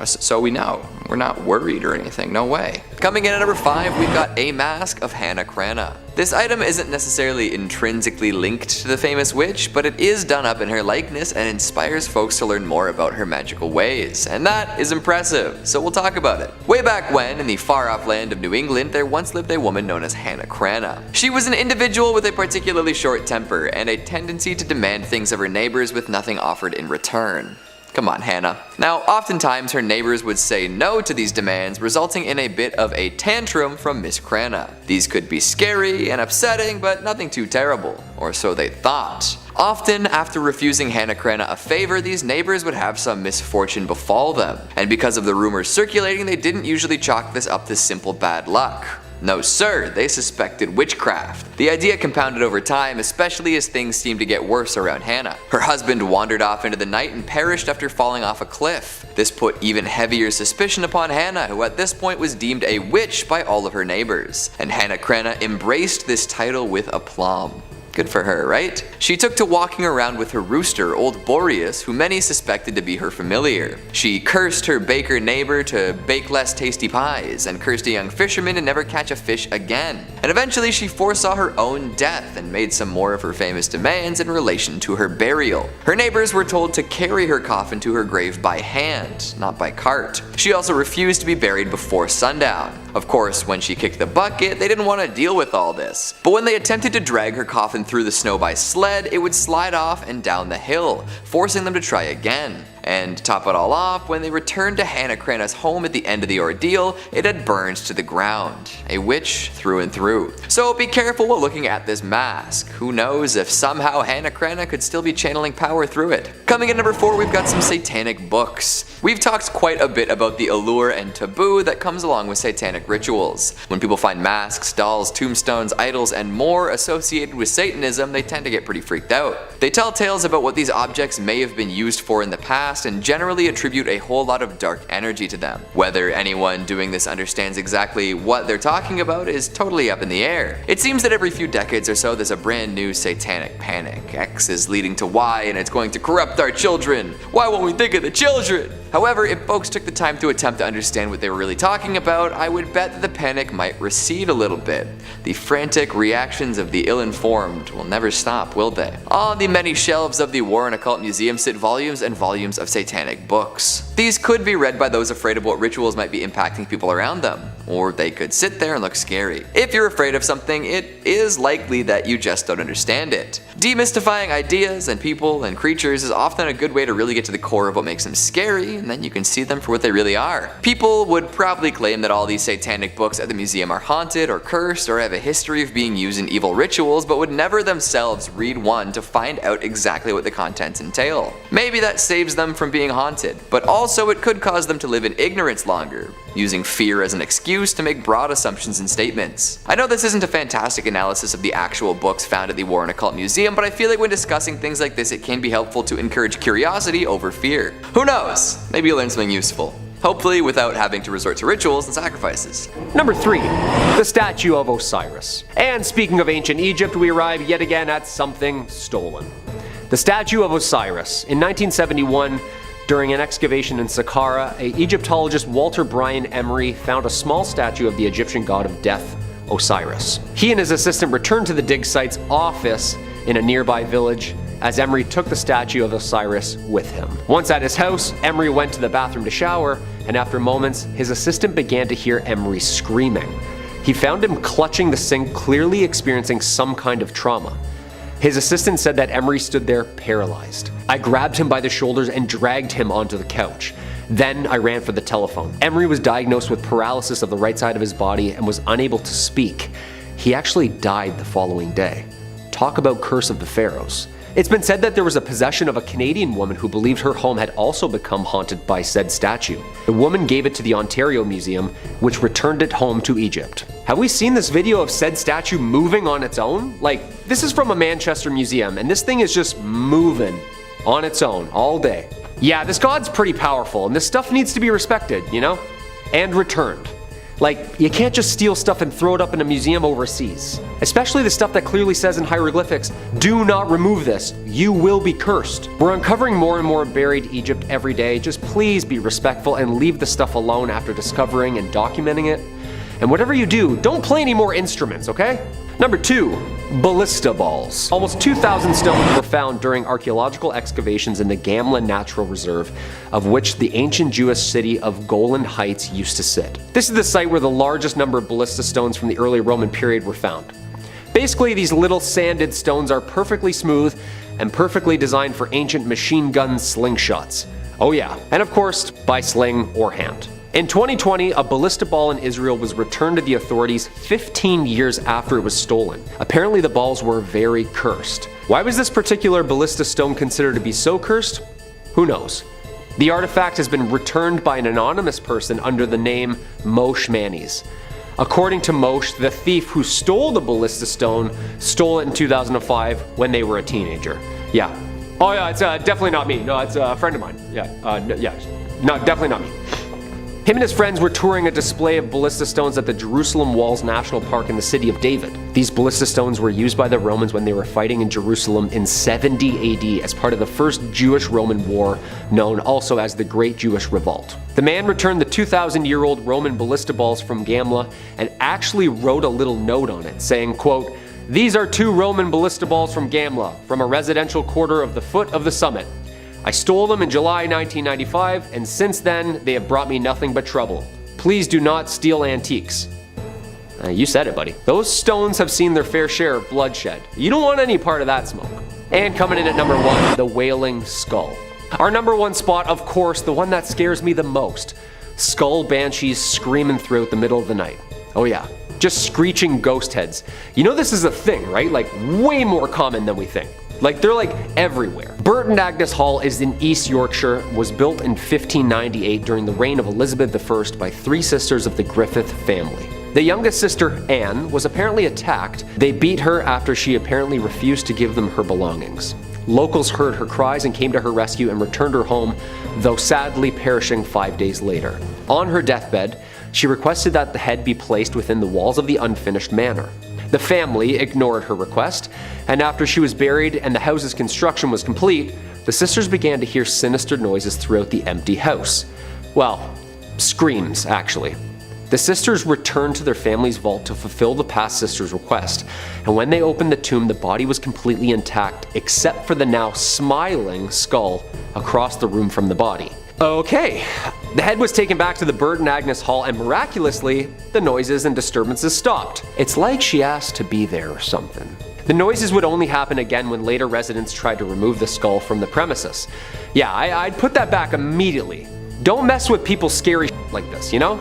So we know. We're not worried or anything, no way. Coming in at number 5, we've got a mask of Hannah Cranna. This item isn't necessarily intrinsically linked to the famous witch, but it is done up in her likeness and inspires folks to learn more about her magical ways. And that is impressive, so we'll talk about it. Way back when, in the far-off land of New England, there once lived a woman known as Hannah Cranna. She was an individual with a particularly short temper and a tendency to demand things of her neighbors with nothing offered in return. Come on, Hannah. Now, oftentimes her neighbors would say no to these demands, resulting in a bit of a tantrum from Miss Cranna. These could be scary and upsetting, but nothing too terrible, or so they thought. Often, after refusing Hannah Cranna a favor, these neighbors would have some misfortune befall them, and because of the rumors circulating, they didn't usually chalk this up to simple bad luck. No sir, they suspected witchcraft. The idea compounded over time, especially as things seemed to get worse around Hannah. Her husband wandered off into the night and perished after falling off a cliff. This put even heavier suspicion upon Hannah, who at this point was deemed a witch by all of her neighbors. And Hannah Cranna embraced this title with aplomb. Good for her, right? She took to walking around with her rooster, old Boreas, who many suspected to be her familiar. She cursed her baker neighbor to bake less tasty pies, and cursed a young fisherman to never catch a fish again. And eventually she foresaw her own death and made some more of her famous demands in relation to her burial. Her neighbors were told to carry her coffin to her grave by hand, not by cart. She also refused to be buried before sundown. Of course, when she kicked the bucket, they didn't want to deal with all this. But when they attempted to drag her coffin through the snow by sled, it would slide off and down the hill, forcing them to try again. And to top it all off, when they returned to Hannah Cranach's home at the end of the ordeal, it had burned to the ground. A witch through and through. So be careful while looking at this mask. Who knows if somehow Hannah Cranach could still be channeling power through it. Coming in number 4, we've got some satanic books. We've talked quite a bit about the allure and taboo that comes along with satanic rituals. When people find masks, dolls, tombstones, idols, and more associated with Satanism, they tend to get pretty freaked out. They tell tales about what these objects may have been used for in the past and generally attribute a whole lot of dark energy to them. Whether anyone doing this understands exactly what they're talking about is totally up in the air. It seems that every few decades or so there's a brand new satanic panic. X is leading to Y and it's going to corrupt our children. Why won't we think of the children? However, if folks took the time to attempt to understand what they were really talking about, I would bet that the panic might recede a little bit. The frantic reactions of the ill-informed will never stop, will they? On the many shelves of the War and Occult Museum sit volumes and volumes of satanic books. These could be read by those afraid of what rituals might be impacting people around them, or they could sit there and look scary. If you're afraid of something, it is likely that you just don't understand it. Demystifying ideas and people and creatures is often a good way to really get to the core of what makes them scary, and then you can see them for what they really are. People would probably claim that all these satanic books at the museum are haunted or cursed or have a history of being used in evil rituals, but would never themselves read one to find out exactly what the contents entail. Maybe that saves them from being haunted, but also it could cause them to live in ignorance longer, using fear as an excuse to make broad assumptions and statements. I know this isn't a fantastic analysis of the actual books found at the War and Occult Museum, but I feel like when discussing things like this, it can be helpful to encourage curiosity over fear. Who knows? Maybe you'll learn something useful. Hopefully without having to resort to rituals and sacrifices. Number 3, the statue of Osiris. And speaking of ancient Egypt, we arrive yet again at something stolen. The statue of Osiris. In 1971, during an excavation in Saqqara, Egyptologist Walter Bryan Emery found a small statue of the Egyptian god of death, Osiris. He and his assistant returned to the dig site's office in a nearby village as Emery took the statue of Osiris with him. Once at his house, Emery went to the bathroom to shower, and after moments, his assistant began to hear Emery screaming. He found him clutching the sink, clearly experiencing some kind of trauma. His assistant said that Emery stood there paralyzed. I grabbed him by the shoulders and dragged him onto the couch. Then I ran for the telephone. Emery was diagnosed with paralysis of the right side of his body and was unable to speak. He actually died the following day. Talk about curse of the pharaohs. It's been said that there was a possession of a Canadian woman who believed her home had also become haunted by said statue. The woman gave it to the Ontario Museum, which returned it home to Egypt. Have we seen this video of said statue moving on its own? Like, this is from a Manchester museum, and this thing is just moving on its own all day. Yeah, this god's pretty powerful, and this stuff needs to be respected, you know? And returned. Like, you can't just steal stuff and throw it up in a museum overseas. Especially the stuff that clearly says in hieroglyphics, do not remove this, you will be cursed. We're uncovering more and more buried Egypt every day. Just please be respectful and leave the stuff alone after discovering and documenting it. And whatever you do, don't play any more instruments, okay? Number 2, ballista balls. Almost 2,000 stones were found during archaeological excavations in the Gamla Natural Reserve, of which the ancient Jewish city of Golan Heights used to sit. This is the site where the largest number of ballista stones from the early Roman period were found. Basically, these little sanded stones are perfectly smooth and perfectly designed for ancient machine gun slingshots. Oh yeah, and of course, by sling or hand. In 2020, a ballista ball in Israel was returned to the authorities 15 years after it was stolen. Apparently the balls were very cursed. Why was this particular ballista stone considered to be so cursed? Who knows? The artifact has been returned by an anonymous person under the name Moshe Manis. According to Moshe, the thief who stole the ballista stone stole it in 2005 when they were a teenager. Yeah. Oh yeah, it's definitely not me. No, it's a friend of mine. Yeah, no, definitely not me. Him and his friends were touring a display of ballista stones at the Jerusalem Walls National Park in the city of David. These ballista stones were used by the Romans when they were fighting in Jerusalem in 70 AD as part of the first Jewish-Roman war, known also as the Great Jewish Revolt. The man returned the 2,000-year-old Roman ballista balls from Gamla and actually wrote a little note on it saying, quote, "These are 2 Roman ballista balls from Gamla, from a residential quarter of the foot of the summit. I stole them in July 1995, and since then, they have brought me nothing but trouble. Please do not steal antiques." You said it, buddy. Those stones have seen their fair share of bloodshed. You don't want any part of that smoke. And coming in at number 1, the Wailing Skull. Our number 1 spot, of course, the one that scares me the most. Skull banshees screaming throughout the middle of the night. Oh yeah, just screeching ghost heads. You know this is a thing, right? Like way more common than we think. Like they're like everywhere. Burton Agnes Hall is in East Yorkshire, was built in 1598 during the reign of Elizabeth I by 3 sisters of the Griffith family. The youngest sister, Anne, was apparently attacked. They beat her after she apparently refused to give them her belongings. Locals heard her cries and came to her rescue and returned her home, though sadly perishing 5 days later. On her deathbed, she requested that the head be placed within the walls of the unfinished manor. The family ignored her request, and after she was buried and the house's construction was complete, the sisters began to hear sinister noises throughout the empty house. Well, screams, actually. The sisters returned to their family's vault to fulfill the past sister's request, and when they opened the tomb, the body was completely intact except for the now smiling skull across the room from the body. Okay, the head was taken back to the Burton Agnes Hall, and miraculously, the noises and disturbances stopped. It's like she asked to be there or something. The noises would only happen again when later residents tried to remove the skull from the premises. Yeah, I'd put that back immediately. Don't mess with people's scary like this, you know?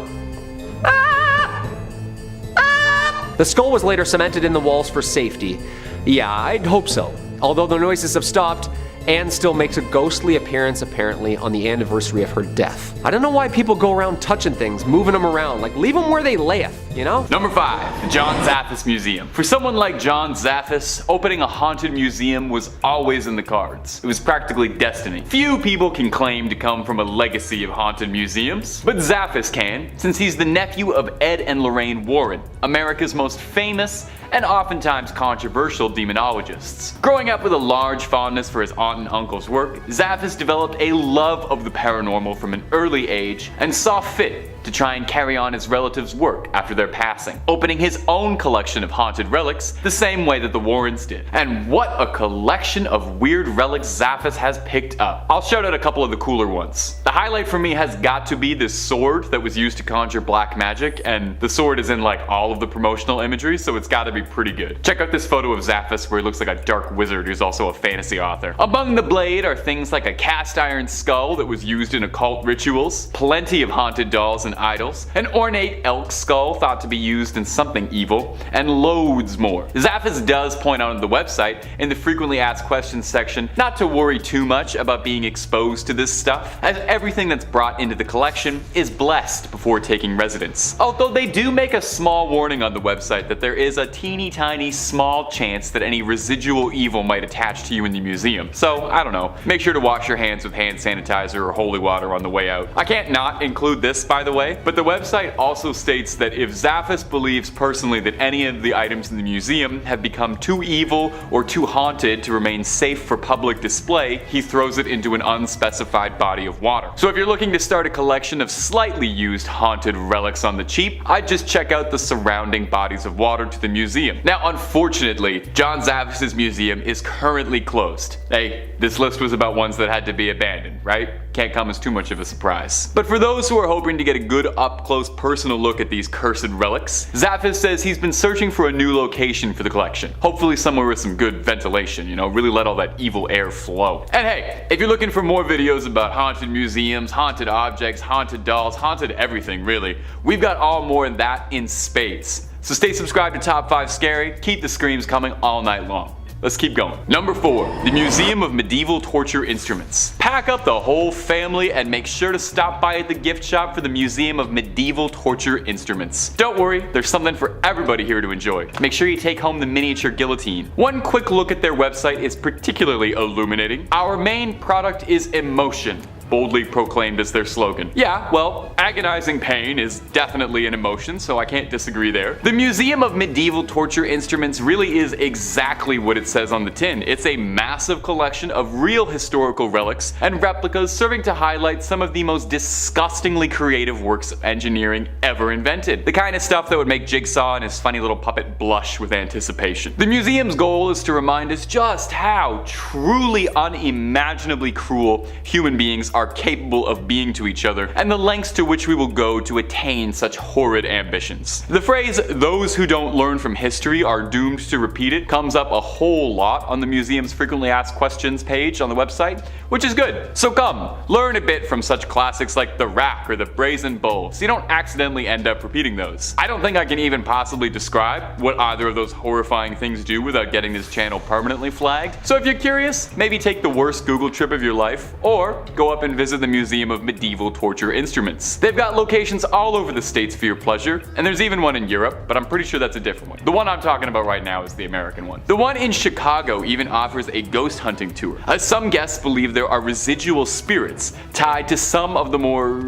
The skull was later cemented in the walls for safety. Yeah, I'd hope so. Although the noises have stopped, Anne still makes a ghostly appearance apparently on the anniversary of her death. I don't know why people go around touching things, moving them around, like leave them where they layeth, you know? Number 5, the John Zapps Museum. For someone like John Zapps, opening a haunted museum was always in the cards. It was practically destiny. Few people can claim to come from a legacy of haunted museums, but Zapps can, since he's the nephew of Ed and Lorraine Warren, America's most famous and oftentimes controversial demonologists. Growing up with a large fondness for his aunt and uncle's work, Zapps developed a love of the paranormal from an early age and saw fit to try and carry on his relatives' work after their passing, opening his own collection of haunted relics the same way that the Warrens did. And what a collection of weird relics Zapps has picked up. I'll shout out a couple of the cooler ones. The highlight for me has got to be this sword that was used to conjure black magic, and the sword is in like all of the promotional imagery, so it's gotta be pretty good. Check out this photo of Zapps where he looks like a dark wizard who's also a fantasy author. Among the blade are things like a cast iron skull that was used in occult rituals, plenty of haunted dolls and idols, an ornate elk skull thought to be used in something evil, and loads more. Zapps does point out on the website in the frequently asked questions section not to worry too much about being exposed to this stuff, as everything that's brought into the collection is blessed before taking residence. Although they do make a small warning on the website that there is a teeny tiny small chance that any residual evil might attach to you in the museum. So, I don't know, make sure to wash your hands with hand sanitizer or holy water on the way out. I can't not include this, by the way, but the website also states that if Zapps believes personally that any of the items in the museum have become too evil or too haunted to remain safe for public display, he throws it into an unspecified body of water. So if you're looking to start a collection of slightly used haunted relics on the cheap, I'd just check out the surrounding bodies of water to the museum. Now unfortunately, John Zapps' museum is currently closed. Hey, this list was about ones that had to be abandoned, right? Can't come as too much of a surprise. But for those who are hoping to get a good up-close personal look at these cursed relics, Zapps says he's been searching for a new location for the collection. Hopefully somewhere with some good ventilation, you know, really let all that evil air flow. And hey, if you're looking for more videos about haunted museums, haunted objects, haunted dolls, haunted everything really, we've got all more of that in spades. So stay subscribed to Top 5 Scary, keep the screams coming all night long. Let's keep going. Number 4, the Museum of Medieval Torture Instruments. Pack up the whole family and make sure to stop by at the gift shop for the Museum of Medieval Torture Instruments. Don't worry, there's something for everybody here to enjoy. Make sure you take home the miniature guillotine. One quick look at their website is particularly illuminating. Our main product is emotion. boldly proclaimed as their slogan. Yeah, well, agonizing pain is definitely an emotion, so I can't disagree there. The Museum of Medieval Torture Instruments really is exactly what it says on the tin. It's a massive collection of real historical relics and replicas serving to highlight some of the most disgustingly creative works of engineering ever invented. The kind of stuff that would make Jigsaw and his funny little puppet blush with anticipation. The museum's goal is to remind us just how truly unimaginably cruel human beings are capable of being to each other, and the lengths to which we will go to attain such horrid ambitions. The phrase, "those who don't learn from history are doomed to repeat it," comes up a whole lot on the museum's frequently asked questions page on the website, which is good. So come, learn a bit from such classics like the Rack or the Brazen Bull, so you don't accidentally end up repeating those. I don't think I can even possibly describe what either of those horrifying things do without getting this channel permanently flagged. So if you're curious, maybe take the worst Google trip of your life, or go up and visit the Museum of Medieval Torture Instruments. They've got locations all over the states for your pleasure, and there's even one in Europe, but I'm pretty sure that's a different one. The one I'm talking about right now is the American one. The one in Chicago even offers a ghost hunting tour, as some guests believe there are residual spirits tied to some of the more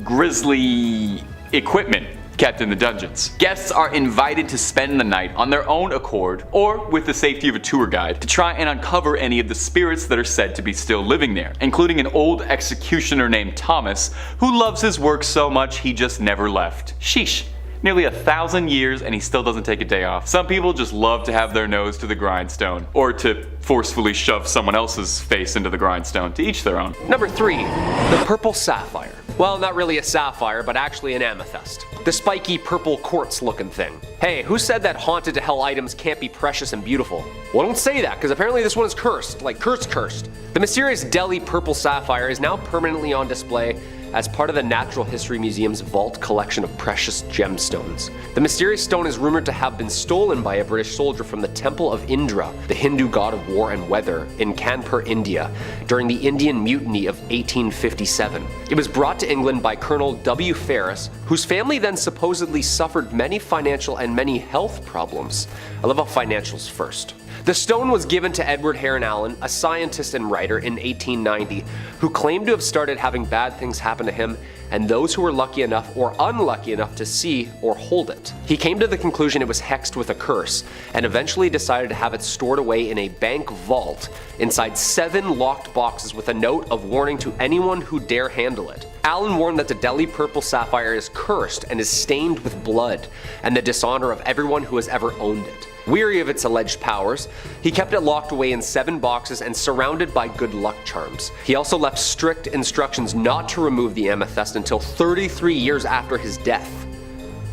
grisly equipment kept in the dungeons. Guests are invited to spend the night on their own accord, or with the safety of a tour guide, to try and uncover any of the spirits that are said to be still living there, including an old executioner named Thomas, who loves his work so much he just never left. Sheesh. Nearly 1,000 years and he still doesn't take a day off. Some people just love to have their nose to the grindstone, or to forcefully shove someone else's face into the grindstone, to each their own. Number 3. The Purple Sapphire. Well, not really a sapphire, but actually an amethyst. The spiky purple quartz looking thing. Hey, who said that haunted to hell items can't be precious and beautiful? Well, don't say that, because apparently this one is cursed, like cursed. The mysterious Delhi Purple Sapphire is now permanently on display as part of the Natural History Museum's vault collection of precious gemstones. The mysterious stone is rumored to have been stolen by a British soldier from the Temple of Indra, the Hindu god of war and weather, in Kanpur, India, during the Indian Mutiny of 1857. It was brought to England by Colonel W. Ferris, whose family then supposedly suffered many financial and many health problems. I love how financials first. The stone was given to Edward Heron Allen, a scientist and writer, in 1890, who claimed to have started having bad things happen to him and those who were lucky enough or unlucky enough to see or hold it. He came to the conclusion it was hexed with a curse, and eventually decided to have it stored away in a bank vault inside 7 locked boxes with a note of warning to anyone who dare handle it. Allen warned that the Delhi Purple Sapphire is cursed and is stained with blood and the dishonor of everyone who has ever owned it. Weary of its alleged powers, he kept it locked away in 7 boxes and surrounded by good luck charms. He also left strict instructions not to remove the amethyst until 33 years after his death.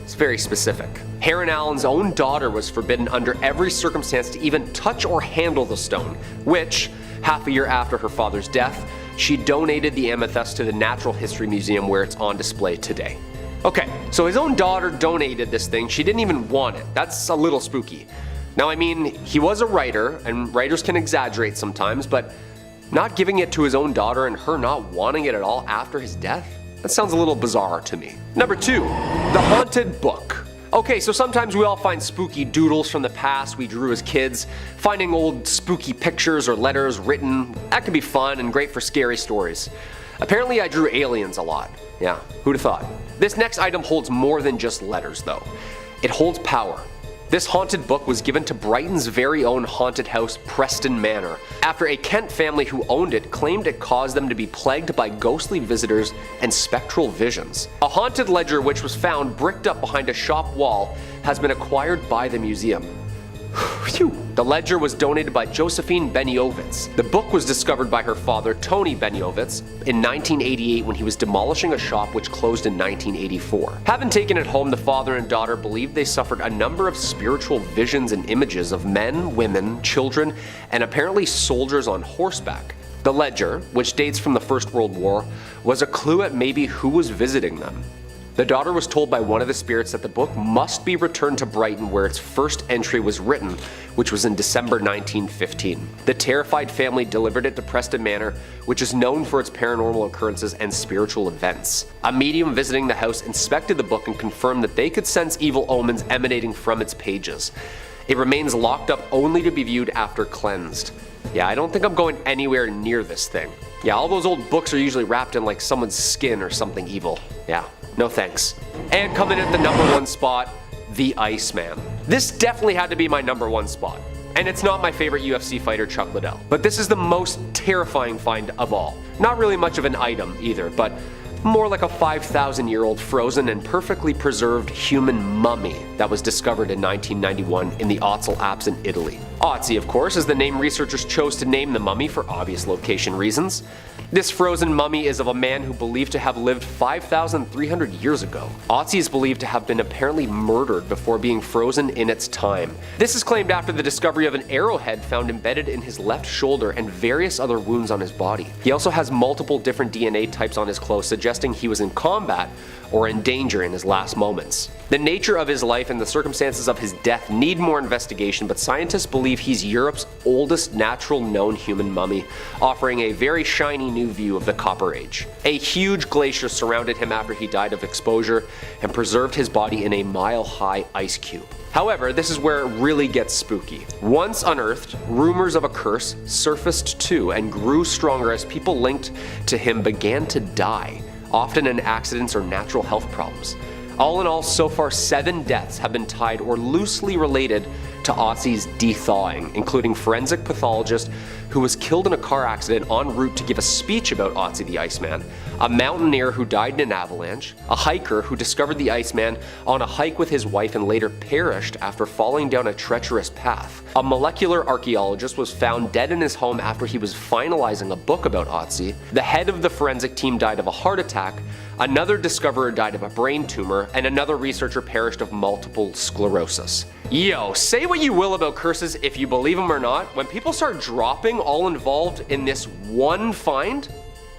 It's very specific. Heron Allen's own daughter was forbidden under every circumstance to even touch or handle the stone, which, half a year after her father's death, she donated the amethyst to the Natural History Museum, where it's on display today. Okay, so his own daughter donated this thing. She didn't even want it. That's a little spooky. Now, I mean, he was a writer, and writers can exaggerate sometimes, but not giving it to his own daughter and her not wanting it at all after his death? That sounds a little bizarre to me. Number 2, the haunted book. Okay, so sometimes we all find spooky doodles from the past we drew as kids. Finding old spooky pictures or letters written, that can be fun and great for scary stories. Apparently I drew aliens a lot. Yeah, who'd have thought? This next item holds more than just letters though. It holds power. This haunted book was given to Brighton's very own haunted house, Preston Manor, after a Kent family who owned it claimed it caused them to be plagued by ghostly visitors and spectral visions. A haunted ledger which was found bricked up behind a shop wall has been acquired by the museum. Phew. The ledger was donated by Josephine Beniovitz. The book was discovered by her father, Tony Beniovitz, in 1988 when he was demolishing a shop which closed in 1984. Having taken it home, the father and daughter believed they suffered a number of spiritual visions and images of men, women, children, and apparently soldiers on horseback. The ledger, which dates from the First World War, was a clue at maybe who was visiting them. The daughter was told by one of the spirits that the book must be returned to Brighton, where its first entry was written, which was in December 1915. The terrified family delivered it to Preston Manor, which is known for its paranormal occurrences and spiritual events. A medium visiting the house inspected the book and confirmed that they could sense evil omens emanating from its pages. It remains locked up only to be viewed after cleansed. Yeah, I don't think I'm going anywhere near this thing. Yeah, all those old books are usually wrapped in like someone's skin or something evil. Yeah, no thanks. And coming at the number 1 spot, the Iceman. This definitely had to be my number 1 spot. And it's not my favorite UFC fighter, Chuck Liddell. But this is the most terrifying find of all. Not really much of an item either, but more like a 5,000-year-old frozen and perfectly preserved human mummy that was discovered in 1991 in the Otzel Alps in Italy. Otzi, of course, is the name researchers chose to name the mummy for obvious location reasons. This frozen mummy is of a man who believed to have lived 5,300 years ago. Otzi is believed to have been apparently murdered before being frozen in its time. This is claimed after the discovery of an arrowhead found embedded in his left shoulder and various other wounds on his body. He also has multiple different DNA types on his clothes, suggesting he was in combat or in danger in his last moments. The nature of his life and the circumstances of his death need more investigation, but scientists believe he's Europe's oldest natural known human mummy, offering a very shiny new view of the Copper Age. A huge glacier surrounded him after he died of exposure and preserved his body in a mile-high ice cube. However, this is where it really gets spooky. Once unearthed, rumors of a curse surfaced too and grew stronger as people linked to him began to die, often in accidents or natural health problems. All in all, so far 7 deaths have been tied or loosely related to Otzi's de-thawing, including forensic pathologist who was killed in a car accident en route to give a speech about Otzi the Iceman, a mountaineer who died in an avalanche, a hiker who discovered the Iceman on a hike with his wife and later perished after falling down a treacherous path. A molecular archaeologist was found dead in his home after he was finalizing a book about Otzi. The head of the forensic team died of a heart attack, another discoverer died of a brain tumor, and another researcher perished of multiple sclerosis. Yo, say what you will about curses if you believe them or not, when people start dropping all involved in this one find,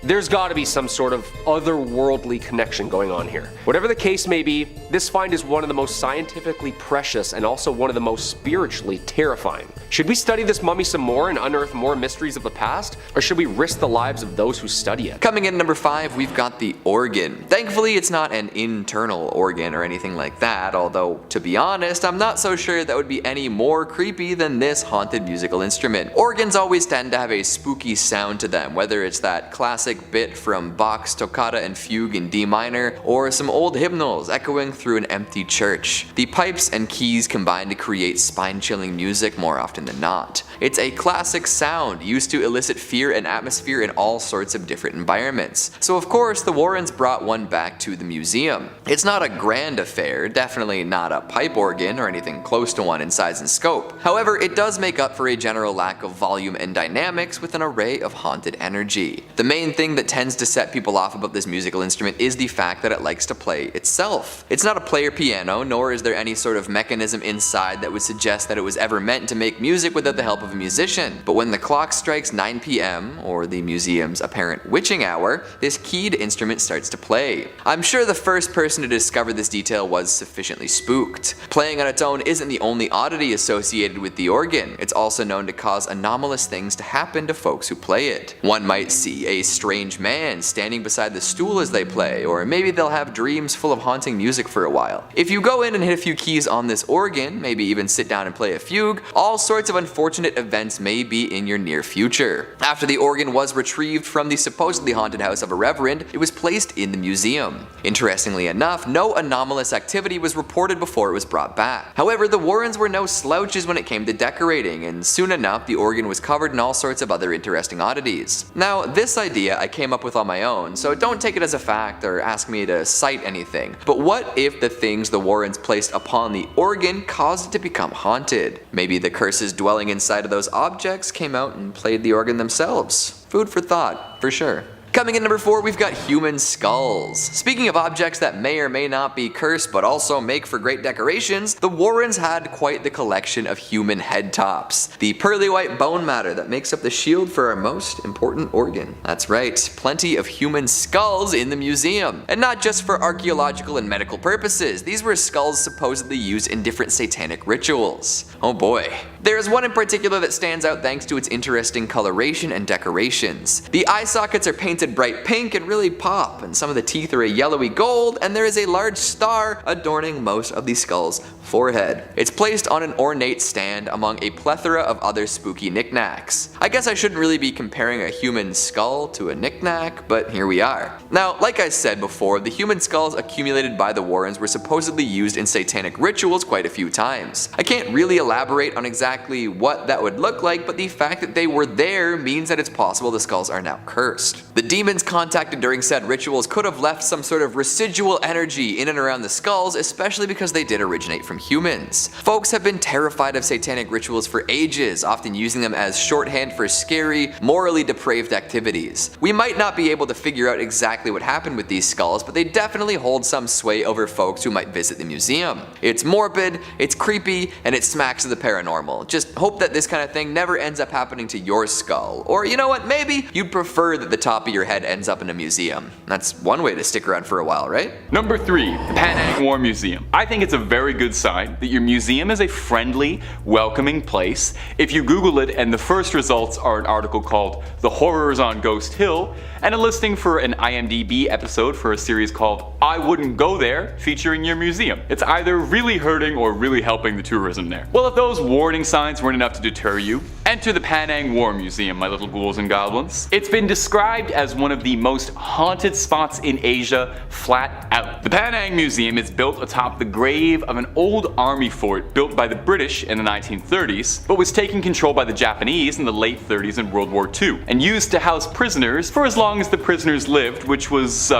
there's gotta be some sort of otherworldly connection going on here. Whatever the case may be, this find is one of the most scientifically precious and also one of the most spiritually terrifying. Should we study this mummy some more and unearth more mysteries of the past, or should we risk the lives of those who study it? Coming in at number 5, we've got the organ. Thankfully, it's not an internal organ or anything like that, although, to be honest, I'm not so sure that would be any more creepy than this haunted musical instrument. Organs always tend to have a spooky sound to them, whether it's that classic bit from Bach's Toccata and Fugue in D minor, or some old hymnals echoing through an empty church. The pipes and keys combine to create spine-chilling music more often than not. It's a classic sound used to elicit fear and atmosphere in all sorts of different environments. So of course the Warrens brought one back to the museum. It's not a grand affair, definitely not a pipe organ or anything close to one in size and scope. However, it does make up for a general lack of volume and dynamics with an array of haunted energy. The main thing that tends to set people off about this musical instrument is the fact that it likes to play itself. It's not a player piano, nor is there any sort of mechanism inside that would suggest that it was ever meant to make music without the help of a musician. But when the clock strikes 9 p.m, or the museum's apparent witching hour, this keyed instrument starts to play. I'm sure the first person to discover this detail was sufficiently spooked. Playing on its own isn't the only oddity associated with the organ. It's also known to cause anomalous things to happen to folks who play it. One might see a strange man standing beside the stool as they play, or maybe they'll have dreams full of haunting music for a while. If you go in and hit a few keys on this organ, maybe even sit down and play a fugue, all sorts of unfortunate events may be in your near future. After the organ was retrieved from the supposedly haunted house of a reverend, it was placed in the museum. Interestingly enough, no anomalous activity was reported before it was brought back. However, the Warrens were no slouches when it came to decorating, and soon enough the organ was covered in all sorts of other interesting oddities. Now, this idea I came up with on my own, so don't take it as a fact or ask me to cite anything. But what if the things the Warrens placed upon the organ caused it to become haunted? Maybe the curses dwelling inside of those objects came out and played the organ themselves. Food for thought, for sure. Coming in number 4, we've got human skulls. Speaking of objects that may or may not be cursed but also make for great decorations, the Warrens had quite the collection of human head tops. The pearly white bone matter that makes up the shield for our most important organ. That's right, plenty of human skulls in the museum. And not just for archaeological and medical purposes, these were skulls supposedly used in different satanic rituals. Oh boy. There's one in particular that stands out thanks to its interesting coloration and decorations. The eye sockets are painted bright pink and really pop, and some of the teeth are a yellowy gold, and there is a large star adorning most of the skull's forehead. It's placed on an ornate stand among a plethora of other spooky knickknacks. I guess I shouldn't really be comparing a human skull to a knickknack, but here we are. Now, like I said before, the human skulls accumulated by the Warrens were supposedly used in satanic rituals quite a few times. I can't really elaborate on exactly what that would look like, but the fact that they were there means that it's possible the skulls are now cursed. The demons contacted during said rituals could have left some sort of residual energy in and around the skulls, especially because they did originate from humans. Folks have been terrified of satanic rituals for ages, often using them as shorthand for scary, morally depraved activities. We might not be able to figure out exactly what happened with these skulls, but they definitely hold some sway over folks who might visit the museum. It's morbid, it's creepy, and it smacks of the paranormal. Just hope that this kind of thing never ends up happening to your skull. Or you know what, maybe you'd prefer that the top of your head ends up in a museum. That's one way to stick around for a while, right? Number 3, the Penang War Museum. I think it's a very good sign that your museum is a friendly, welcoming place. If you Google it and the first results are an article called The Horrors on Ghost Hill, and a listing for an IMDb episode for a series called I Wouldn't Go There, featuring your museum. It's either really hurting or really helping the tourism there. Well, if those warning signs weren't enough to deter you, enter the Penang War Museum, my little ghouls and goblins. It's been described as one of the most haunted spots in Asia, flat out. The Penang Museum is built atop the grave of an old army fort built by the British in the 1930s, but was taken control by the Japanese in the late 30s in World War II, and used to house prisoners for as long as the prisoners lived, which was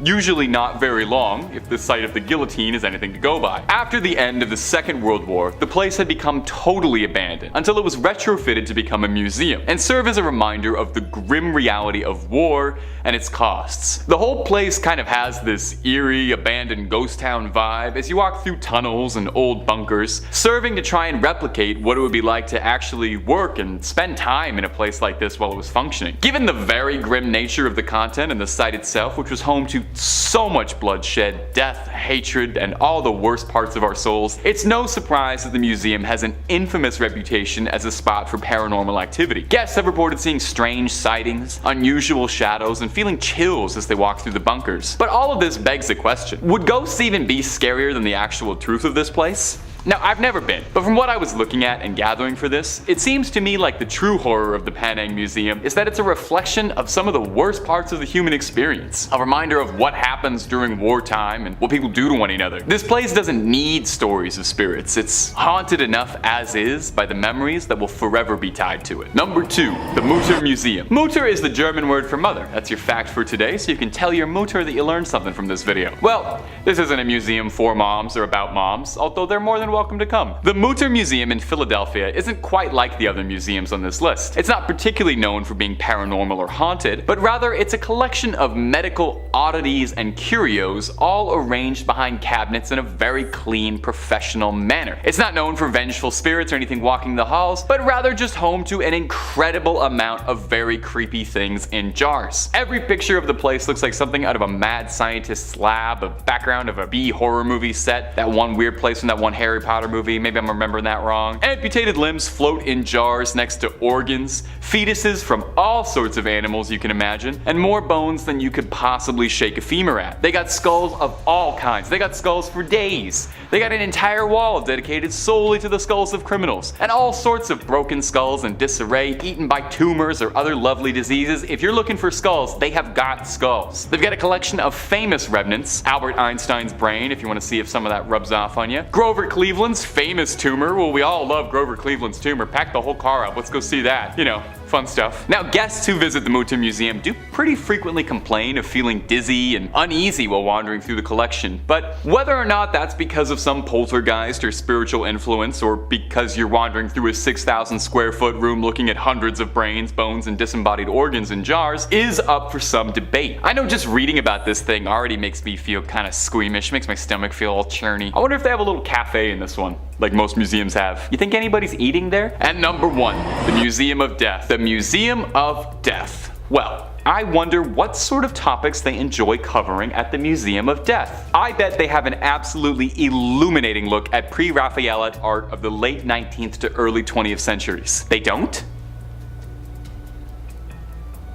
usually not very long, if the site of the guillotine is anything to go by. After the end of the Second World War, the place had become totally abandoned, until it was retrofitted to become a museum, and serve as a reminder of the grim reality of war and its costs. The whole place kind of has this eerie, abandoned ghost town vibe as you walk through tunnels and old bunkers, serving to try and replicate what it would be like to actually work and spend time in a place like this while it was functioning. Given the very grim nature of the content and the site itself, which was home to so much bloodshed, death, hatred, and all the worst parts of our souls, it's no surprise that the museum has an infamous reputation as a spot for paranormal activity. Guests have reported seeing strange sightings, unusual shadows, and feeling chills as they walk through the bunkers. But all of this begs the question, would ghosts even be scarier than the actual truth of this place? Now, I've never been, but from what I was looking at and gathering for this, it seems to me like the true horror of the Penang Museum is that it's a reflection of some of the worst parts of the human experience. A reminder of what happens during wartime and what people do to one another. This place doesn't need stories of spirits. It's haunted enough as is by the memories that will forever be tied to it. Number 2, the Mutter Museum. Mutter is the German word for mother. That's your fact for today, so you can tell your Mutter that you learned something from this video. Well, this isn't a museum for moms or about moms, although they're more than welcome to come. The Mutter Museum in Philadelphia isn't quite like the other museums on this list. It's not particularly known for being paranormal or haunted, but rather it's a collection of medical oddities and curios all arranged behind cabinets in a very clean, professional manner. It's not known for vengeful spirits or anything walking the halls, but rather just home to an incredible amount of very creepy things in jars. Every picture of the place looks like something out of a mad scientist's lab, a background of a B horror movie set, that one weird place from that one Harry Potter movie, maybe I'm remembering that wrong. Amputated limbs float in jars next to organs, fetuses from all sorts of animals you can imagine, and more bones than you could possibly shake a femur at. They got skulls of all kinds. They got skulls for days. They got an entire wall dedicated solely to the skulls of criminals, and all sorts of broken skulls in disarray, eaten by tumors or other lovely diseases. If you're looking for skulls, they have got skulls. They've got a collection of famous remnants, Albert Einstein's brain if you want to see if some of that rubs off on you, Grover Cleveland's famous tumor. Well, we all love Grover Cleveland's tumor. Pack the whole car up. Let's go see that. You know, fun stuff. Now, guests who visit the Mutter Museum do pretty frequently complain of feeling dizzy and uneasy while wandering through the collection, but whether or not that's because of some poltergeist or spiritual influence, or because you're wandering through a 6,000 square foot room looking at hundreds of brains, bones, and disembodied organs in jars, is up for some debate. I know just reading about this thing already makes me feel kind of squeamish, makes my stomach feel all churny. I wonder if they have a little cafe in this one, like most museums have. You think anybody's eating there? And number 1, the Museum of Death. The Museum of Death. Well, I wonder what sort of topics they enjoy covering at the Museum of Death. I bet they have an absolutely illuminating look at pre-Raphaelite art of the late 19th to early 20th centuries. They don't?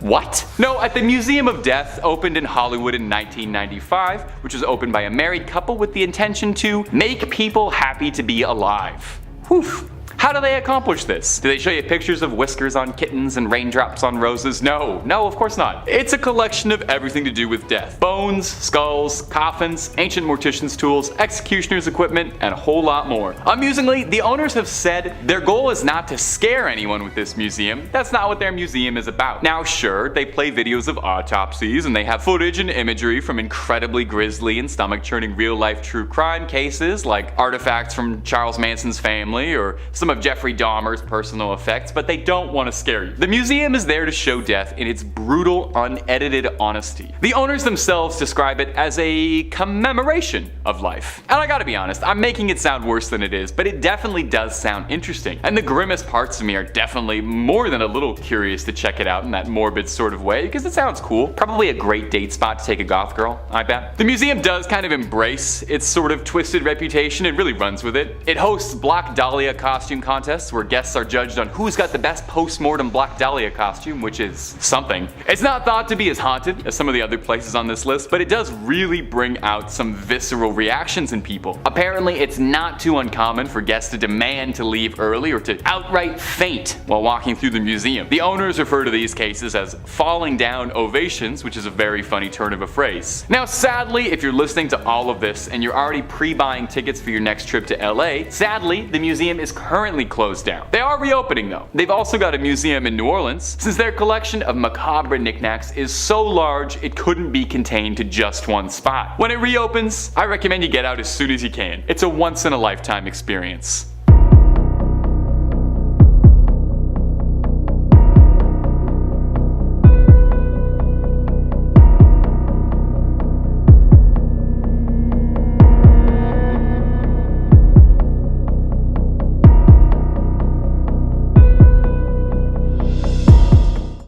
What? No, at the Museum of Death, opened in Hollywood in 1995, which was opened by a married couple with the intention to make people happy to be alive. Whew. How do they accomplish this? Do they show you pictures of whiskers on kittens and raindrops on roses? No, of course not. It's a collection of everything to do with death. Bones, skulls, coffins, ancient mortician's tools, executioner's equipment, and a whole lot more. Amusingly, the owners have said their goal is not to scare anyone with this museum. That's not what their museum is about. Now sure, they play videos of autopsies and they have footage and imagery from incredibly grisly and stomach-churning real-life true crime cases like artifacts from Charles Manson's family or some of Jeffrey Dahmer's personal effects, but they don't want to scare you. The museum is there to show death in its brutal, unedited honesty. The owners themselves describe it as a commemoration of life. And I gotta be honest, I'm making it sound worse than it is, but it definitely does sound interesting. And the grimmest parts of me are definitely more than a little curious to check it out in that morbid sort of way, because it sounds cool. Probably a great date spot to take a goth girl, I bet. The museum does kind of embrace its sort of twisted reputation and really runs with it. It hosts Black Dahlia costume contests where guests are judged on who's got the best post-mortem Black Dahlia costume, which is something. It's not thought to be as haunted as some of the other places on this list, but it does really bring out some visceral reactions in people. Apparently, it's not too uncommon for guests to demand to leave early or to outright faint while walking through the museum. The owners refer to these cases as falling down ovations, which is a very funny turn of a phrase. Now sadly, if you're listening to all of this and you're already pre-buying tickets for your next trip to LA, sadly, the museum is currently closed down. They are reopening though. They've also got a museum in New Orleans, since their collection of macabre knickknacks is so large it couldn't be contained to just one spot. When it reopens, I recommend you get out as soon as you can. It's a once in a lifetime experience.